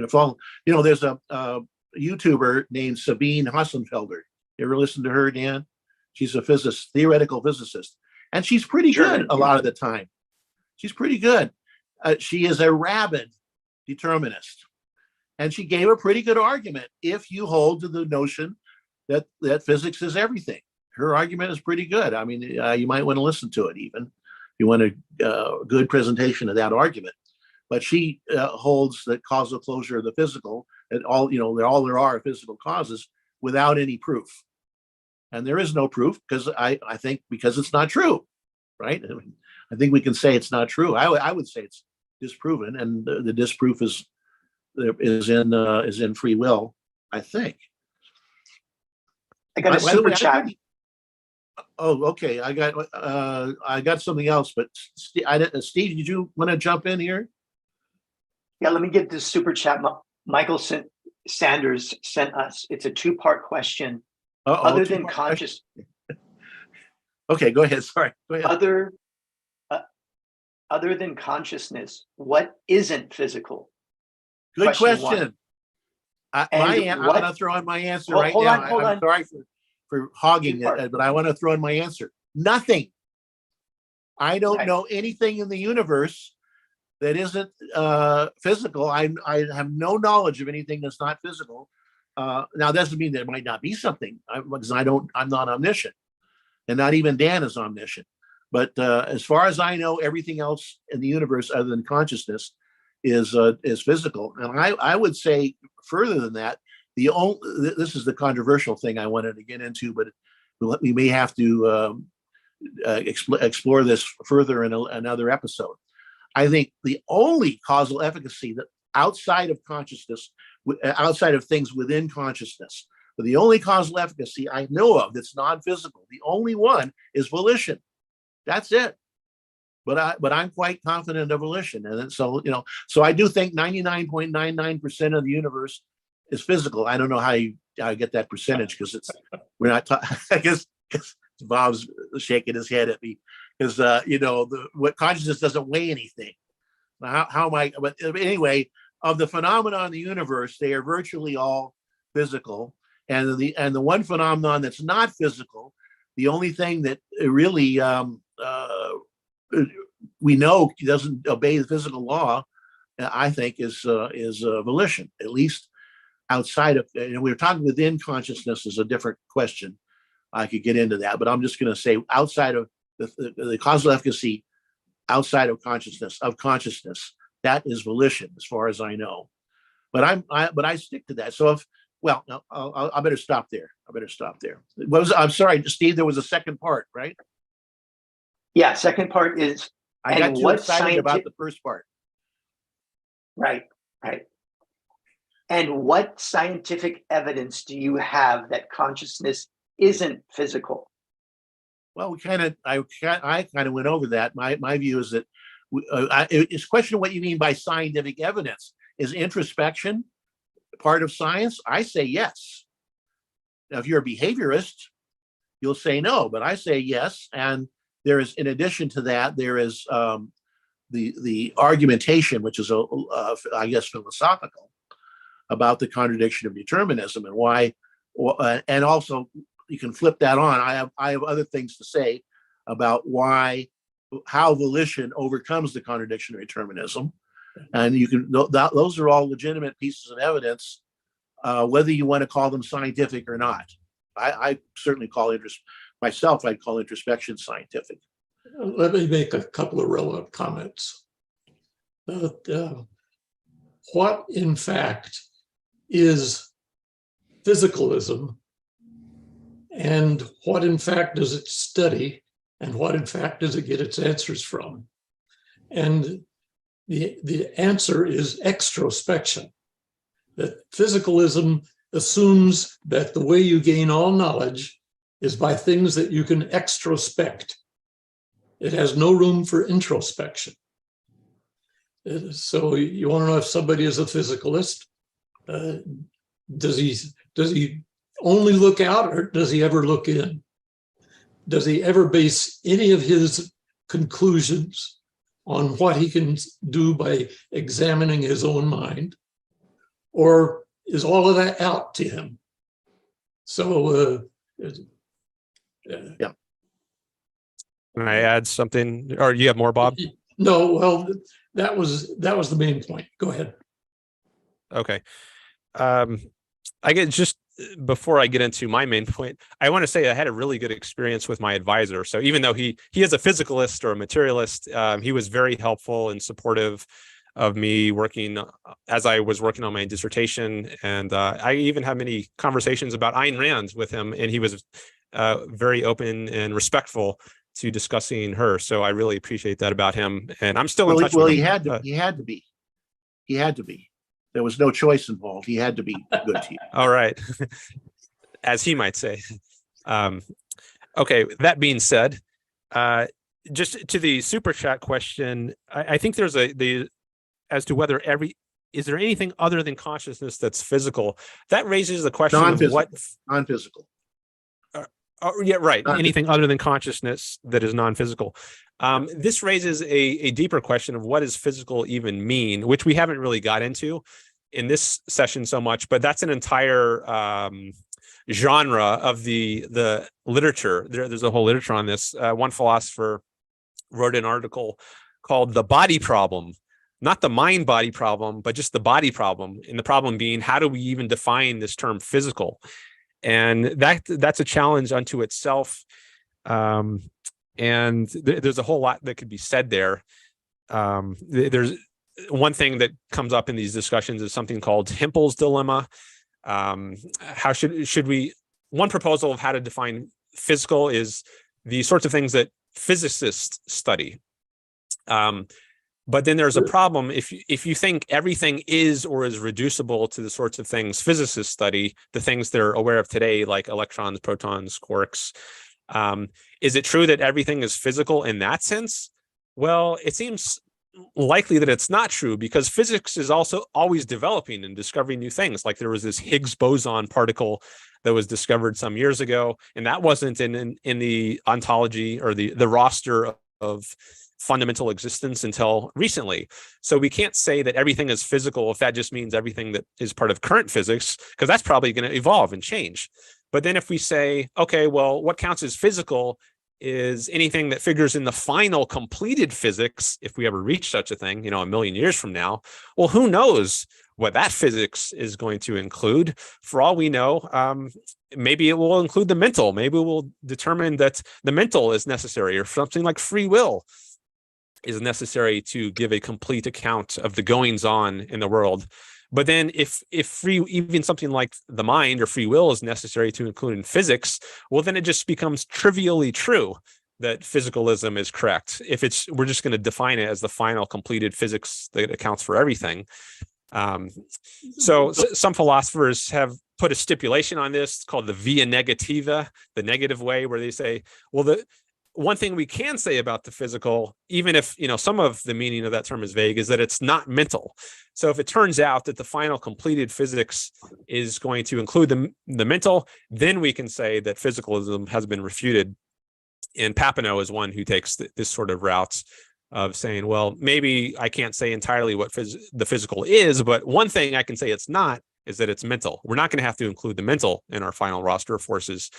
follow. There's a YouTuber named Sabine Hassenfelder. You ever listen to her, Dan? She's a theoretical physicist, and she's pretty good a lot of the time. She's pretty good. She is a rabid determinist. And she gave a pretty good argument if you hold to the notion that physics is everything. Her argument is pretty good. I mean, you might want to listen to it even if you want a good presentation of that argument. But she holds that causal closure of the physical, and all there are physical causes without any proof. And there is no proof because I think because it's not true, right? I mean, I think we can say it's not true. I would say it's disproven, and the disproof is in free will, I think. I got a super chat. Oh, okay. I got something else, but Steve, did you want to jump in here? Yeah, let me get this super chat. Michael Sanders sent us. It's a two-part question. Other than conscious. Okay, go ahead. Sorry. Go ahead. Other than consciousness, what isn't physical? Good question. I'm going to throw in my answer right now. I'm sorry for hogging it, but I want to throw in my answer. Nothing. I don't know anything in the universe that isn't physical. I have no knowledge of anything that's not physical. Now, that doesn't mean there might not be something, because I'm not omniscient, and not even Dan is omniscient. But as far as I know, everything else in the universe other than consciousness is physical. And I would say further than that, this is the controversial thing I wanted to get into, but we may have to explore this further in another episode. I think the only causal efficacy that outside of consciousness, outside of things within consciousness, but the only causal efficacy I know of that's non-physical, the only one is volition. That's it. But I'm quite confident of volition, and so I do think 99.99% of the universe is physical. I don't know how you get that percentage, because we're not. I guess Bob's shaking his head at me because what consciousness doesn't weigh anything. How am I? But anyway, of the phenomena in the universe, they are virtually all physical, and the one phenomenon that's not physical, the only thing that really we know doesn't obey the physical law, I think, is volition. At least outside of, we were talking within consciousness is a different question. I could get into that, but I'm just going to say outside of the causal efficacy, outside of consciousness, that is volition, as far as I know. But I stick to that. So I better stop there. I'm sorry, Steve. There was a second part, right? Yeah, second part is. I got too excited about the first part. Right. And what scientific evidence do you have that consciousness isn't physical? Well, I kind of went over that. My view is that it's a question of what you mean by scientific evidence. Is introspection part of science? I say yes. Now, if you're a behaviorist, you'll say no, but I say yes. And there is, in addition to that, there is the argumentation, which is I guess philosophical, about the contradiction of determinism and why, and also you can flip that on. I have other things to say about how volition overcomes the contradiction of determinism, and those are all legitimate pieces of evidence, whether you want to call them scientific or not. I certainly call myself, I'd call introspection scientific. Let me make a couple of relevant comments. What, in fact, is physicalism, and what, in fact, does it study, and what, in fact, does it get its answers from? And the answer is extrospection. That physicalism assumes that the way you gain all knowledge is by things that you can extrospect. It has no room for introspection. So you want to know if somebody is a physicalist? Does he only look out, or does he ever look in? Does he ever base any of his conclusions on what he can do by examining his own mind? Or is all of that out to him? So, yeah. Can I add something? Or you have more, Bob? No, well, that was the main point. Go ahead. Okay. I get just before I get into my main point, I want to say I had a really good experience with my advisor. So even though he is a physicalist or a materialist, he was very helpful and supportive of me working as I was working on my dissertation. And I even had many conversations about Ayn Rand with him, and he was very open and respectful to discussing her. So I really appreciate that about him. And I'm still in touch with him. He had to be. There was no choice involved. He had to be good to you. All right. As he might say. Okay, that being said, just to the super chat question, I think there's as to whether is there anything other than consciousness that's physical? That raises the question of what non-physical. Yeah, right. Anything other than consciousness that is non-physical. This raises a deeper question of what does physical even mean, which we haven't really got into in this session so much, but that's an entire genre of the literature. There's a whole literature on this. One philosopher wrote an article called The Body Problem, not the mind-body problem, but just the body problem. And the problem being, how do we even define this term physical? And that's a challenge unto itself. And there's a whole lot that could be said there. There's one thing that comes up in these discussions is something called Hempel's dilemma. How should we? One proposal of how to define physical is the sorts of things that physicists study. But then there's a problem if you think everything is or is reducible to the sorts of things physicists study, the things they're aware of today, like electrons, protons, quarks. Is it true that everything is physical in that sense? Well, it seems likely that it's not true, because physics is also always developing and discovering new things. Like there was this Higgs boson particle that was discovered some years ago, and that wasn't in the ontology or the roster of fundamental existence until recently. So we can't say that everything is physical if that just means everything that is part of current physics, because that's probably going to evolve and change. But then if we say, okay, well, what counts as physical is anything that figures in the final completed physics, if we ever reach such a thing, a million years from now, well, who knows what that physics is going to include? For all we know, maybe it will include the mental. Maybe we'll determine that the mental is necessary, or something like free will is necessary to give a complete account of the goings on in the world. But then if even something like the mind or free will is necessary to include in physics, well, then it just becomes trivially true that physicalism is correct. If we're just going to define it as the final completed physics that accounts for everything. So some philosophers have put a stipulation on this called the via negativa, the negative way, where they say, well, the one thing we can say about the physical, even if some of the meaning of that term is vague, is that it's not mental. So if it turns out that the final completed physics is going to include the mental, then we can say that physicalism has been refuted. And Papineau is one who takes this sort of route of saying, well, maybe I can't say entirely what the physical is, but one thing I can say it's not is that it's mental. We're not going to have to include the mental in our final roster of forces.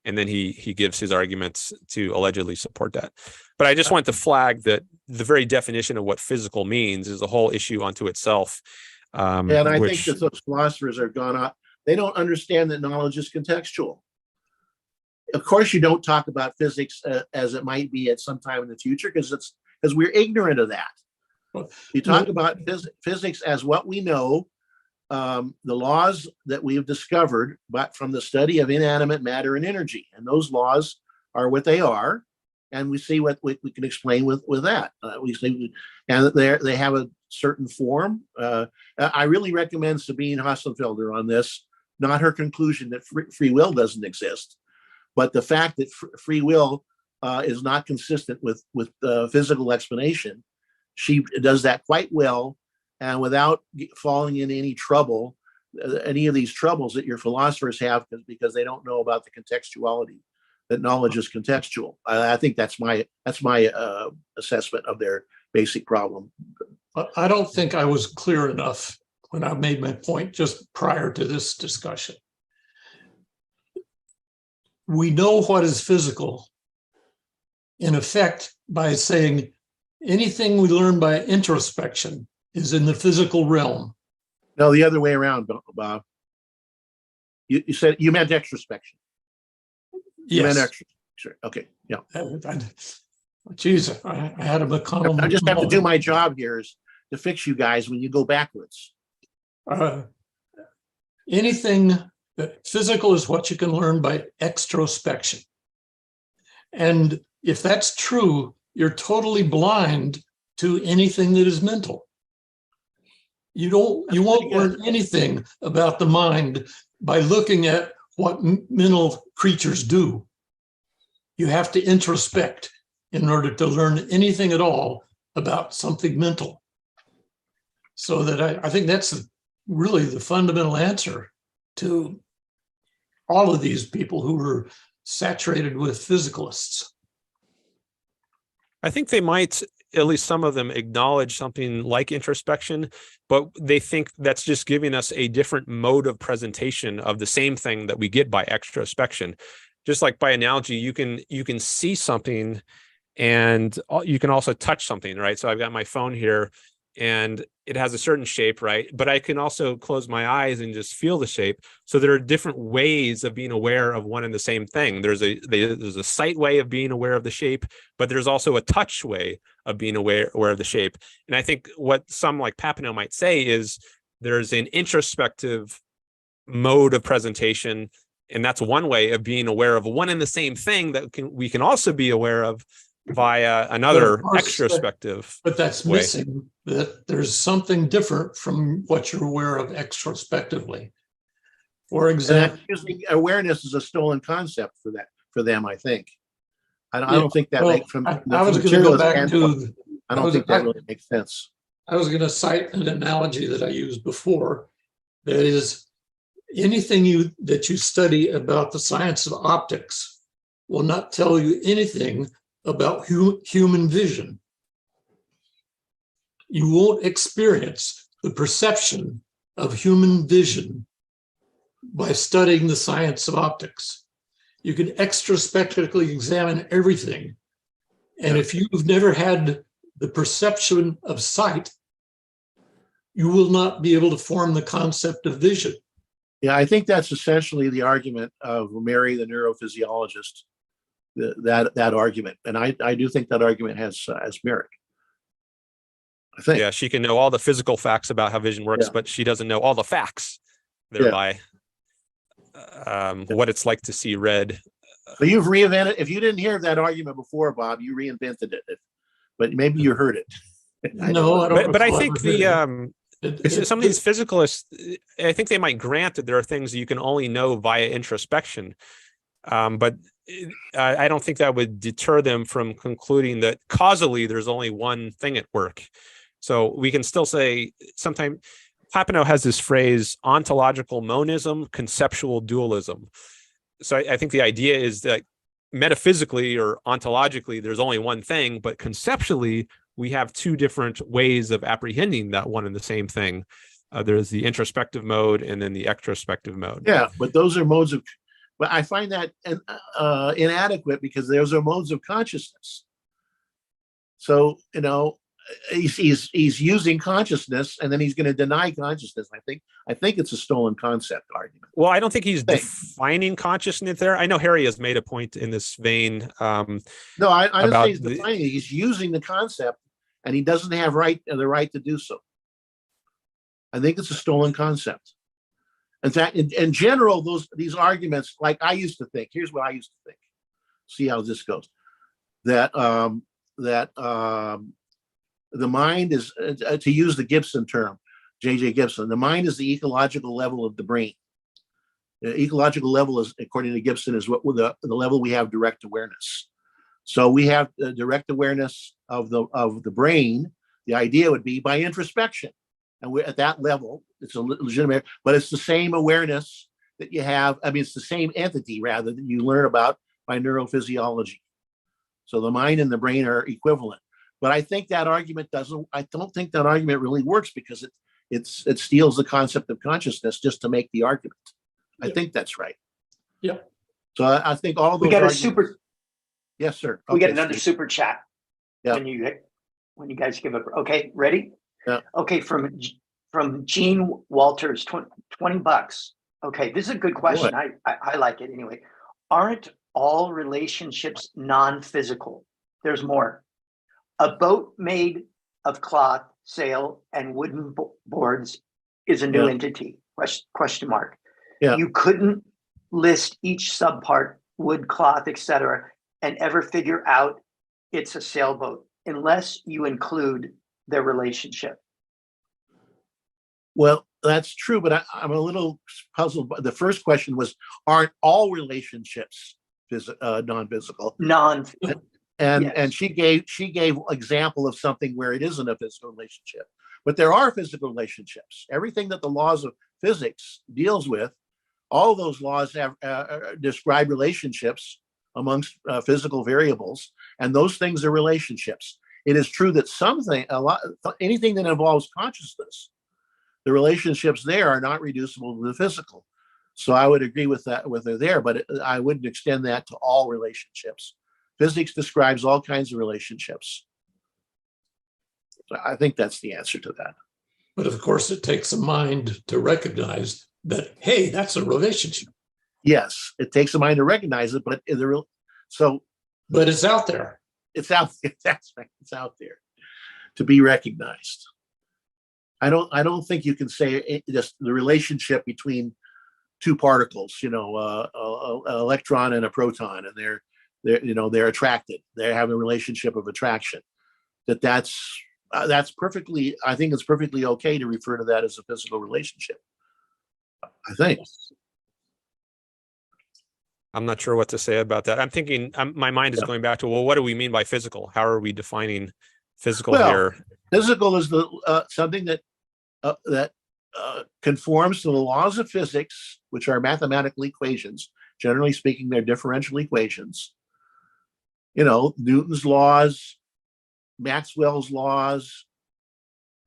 And then he gives his arguments to allegedly support that. But I just want to flag that the very definition of what physical means is a whole issue unto itself. And I think that those philosophers are gone out. They don't understand that knowledge is contextual. Of course, you don't talk about physics as it might be at some time in the future, because we're ignorant of that. You talk about physics as what we know, the laws that we have discovered, but from the study of inanimate matter and energy. And those laws are what they are. And we see what we can explain with that. We see, and they have a certain form. I really recommend Sabine Hassenfelder on this, not her conclusion that free will doesn't exist, but the fact that free will is not consistent with physical explanation. She does that quite well, and without falling in any trouble, any of these troubles that your philosophers have because they don't know about the contextuality, that knowledge is contextual. I think that's my assessment of their basic problem. I don't think I was clear enough when I made my point just prior to this discussion. We know what is physical, in effect, by saying anything we learn by introspection is in the physical realm. No, the other way around, Bob. You said you meant extrospection. You meant Yes. extrospection. Okay, yeah. Geez, I had a McConnell. I just have to do moment. my job here is to fix you guys when you go backwards. Anything physical is what you can learn by extrospection. And if that's true, you're totally blind to anything that is mental. You won't learn anything about the mind by looking at what mental creatures do. You have to introspect in order to learn anything at all about something mental. So that I think that's really the fundamental answer to all of these people who were saturated with physicalists. I think they might, at least some of them, acknowledge something like introspection, but they think that's just giving us a different mode of presentation of the same thing that we get by extrospection. Just like by analogy, you can see something and you can also touch something, right? So I've got my phone here and it has a certain shape, right? But I can also close my eyes and just feel the shape. So there are different ways of being aware of one and the same thing. There's a sight way of being aware of the shape, but there's also a touch way of being aware of the shape. And I think what some like Papineau might say is there's an introspective mode of presentation, and that's one way of being aware of one and the same thing that we can also be aware of via another extrospective. But that's way. missing, that there's something different from what you're aware of extrospectively. For example, awareness is a stolen concept for them, I think. I don't think that makes from I was going to go back to. I don't think that really makes sense. I was going to cite an analogy that I used before. That is, anything that you study about the science of optics will not tell you anything about human vision. You won't experience the perception of human vision by studying the science of optics. You can extrospectively examine everything. And if you've never had the perception of sight, you will not be able to form the concept of vision. Yeah, I think that's essentially the argument of Mary, the neurophysiologist, that argument. And I do think that argument has merit. I think. Yeah, she can know all the physical facts about how vision works, but she doesn't know all the facts, thereby what it's like to see red. So you've reinvented. If you didn't hear that argument before, Bob, you reinvented it. But maybe you heard it. No, I don't. But I think some of these physicalists, I think they might grant that there are things that you can only know via introspection. But I don't think that would deter them from concluding that causally there's only one thing at work. So we can still say sometimes Papineau has this phrase, ontological monism, conceptual dualism. So I think the idea is that metaphysically or ontologically, there's only one thing, but conceptually, we have two different ways of apprehending that one and the same thing. There's the introspective mode and then the extrospective mode. Yeah, but those are modes of, but I find that inadequate because those are modes of consciousness. So, he's using consciousness and then he's going to deny consciousness. I think it's a stolen concept argument. Well, I don't think he's defining consciousness there. I know Harry has made a point in this vein. No, I don't say he's defining it. He's using the concept and he doesn't have the right to do so. I think it's a stolen concept. In fact, in general, these arguments, like I used to think, here's what I used to think. See how this goes. That the mind is, to use the Gibson term, J.J. Gibson, the mind is the ecological level of the brain. The ecological level is, according to Gibson, is what the level we have direct awareness. So we have direct awareness of the brain. The idea would be by introspection. And we're at that level, it's a legitimate, but it's the same awareness that you have. I mean, it's the same entity rather that you learn about by neurophysiology. So the mind and the brain are equivalent. But I think that argument I don't think that argument really works because it steals the concept of consciousness just to make the argument. I think that's right. Yeah. So I think all those. We got a super. Yes, sir. We get another super chat. Yeah. When you guys give up. Okay, ready? Yeah. Okay, from from Gene Walters, 20 bucks. Okay, this is a good question. I like it anyway. Aren't all relationships non-physical? There's more. A boat made of cloth, sail, and wooden boards is a new entity, question mark. Yeah. You couldn't list each subpart, wood, cloth, etc., and ever figure out it's a sailboat unless you include their relationship. Well, that's true, but I'm a little puzzled. The first question was, aren't all relationships non-physical? And Yes. she gave example of something where it isn't a physical relationship, but there are physical relationships. Everything that the laws of physics deals with, all those laws have describe relationships amongst physical variables, and those things are relationships. It is true that anything that involves consciousness, the relationships there are not reducible to the physical. So I would agree with that with her there, but I wouldn't extend that to all relationships. Physics describes all kinds of relationships. So I think that's the answer to that. But of course, it takes a mind to recognize that, hey, that's a relationship. Yes, it takes a mind to recognize it, but but it's out there. It's out. That's right. It's out there to be recognized. I don't think you can say just the relationship between two particles, an electron and a proton, and they're attracted. They have a relationship of attraction. That's perfectly. I think it's perfectly okay to refer to that as a physical relationship. I think. I'm not sure what to say about that. I'm thinking, my mind is going back to, well, what do we mean by physical? How are we defining physical here? Physical is something that conforms to the laws of physics, which are mathematical equations. Generally speaking, they're differential equations. Newton's laws, Maxwell's laws,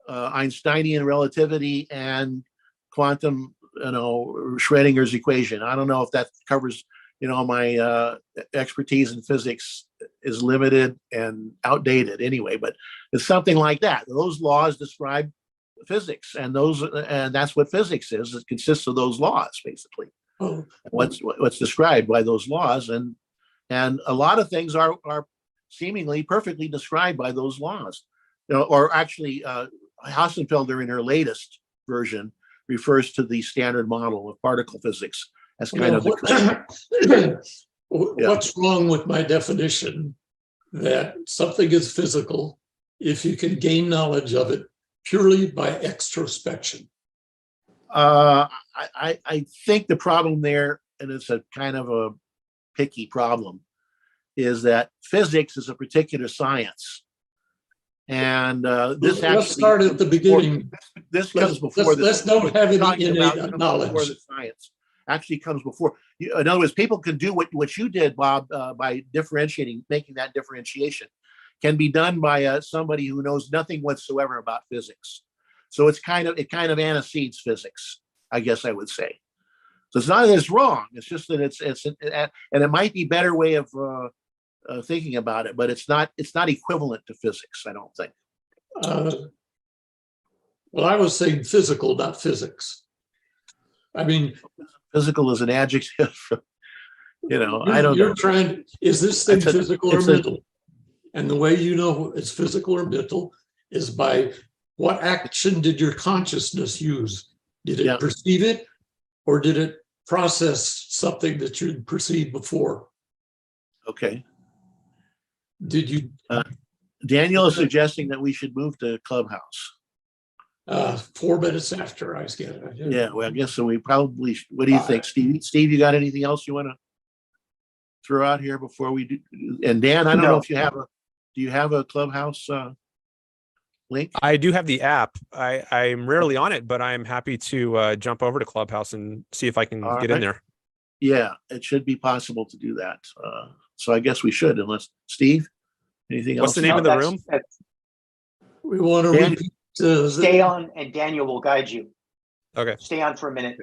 Einsteinian relativity, and quantum, Schrodinger's equation. I don't know if that covers, my expertise in physics is limited and outdated anyway, but it's something like that. Those laws describe physics, and that's what physics is. It consists of those laws, basically. What's described by those laws, and a lot of things are seemingly perfectly described by those laws. Or actually, Hassenfelder in her latest version refers to the standard model of particle physics as kind of what's wrong with my definition that something is physical if you can gain knowledge of it purely by extrospection? I think the problem there, and it's a kind of a picky problem, is that physics is a particular science. And this let's start at the beginning. This comes before this. Let's don't have any innate knowledge. Before the science actually comes before. In other words, people can do what you did, Bob, by making that differentiation, can be done by somebody who knows nothing whatsoever about physics. So it kind of antecedes physics, I guess I would say. So it's not that it's wrong. It's just that and it might be a better way of thinking about it, but it's not equivalent to physics, I don't think. Well, I was saying physical, not physics. I mean, physical is an adjective. I don't know. Is this thing physical or mental? And the way you know it's physical or mental is by what action did your consciousness use? Did it perceive it, or did it process something that you'd perceived before? Okay. Did you? Daniel is suggesting that we should move to Clubhouse. 4 minutes after, I was getting it. Yeah, well, I guess so. We probably. What do you think, Steve? Steve, you got anything else you want to throw out here before we do? And Dan, I don't know if you have do you have a Clubhouse link? I do have the app. I'm rarely on it, but I'm happy to jump over to Clubhouse and see if I can get in there. Yeah, it should be possible to do that. So I guess we should, unless Steve, anything else? What's the name of the room? We want to repeat. Stay on, and Daniel will guide you. Okay. Stay on for a minute.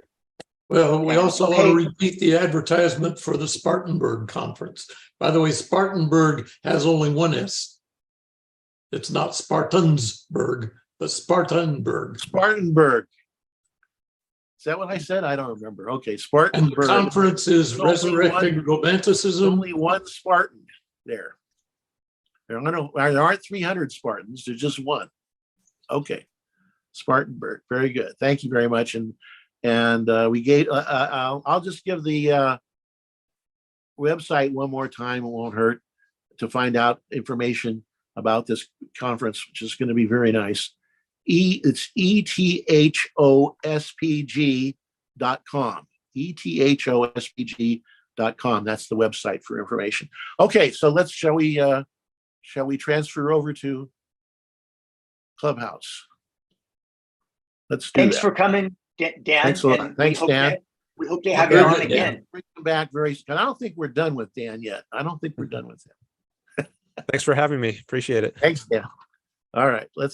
Well, we also want to repeat the advertisement for the Spartanburg conference. By the way, Spartanburg has only one S. It's not Spartansburg, Spartanburg. Spartanburg. Is that what I said? I don't remember. Okay, And the Spartanburg. conference is There's only Resurrecting There's Romanticism. only one Spartan there. There aren't 300 Spartans. There's just one. Okay, Spartanburg. Very good. Thank you very much. And we gave. I'll just give the website one more time. It won't hurt to find out information about this conference, which is going to be very nice. It's ethospg.com. ethospg.com. That's the website for information. Okay, so shall we transfer over to Clubhouse? Let's do Thanks that. for coming, Dan. Thanks a lot. and Thanks, Dan. We hope to have Very you on good, again. Dan. Bring him back very soon. I don't think we're done with Dan yet. I don't think we're done with him. Thanks for having me. Appreciate it. Thanks, Dan. All right, let's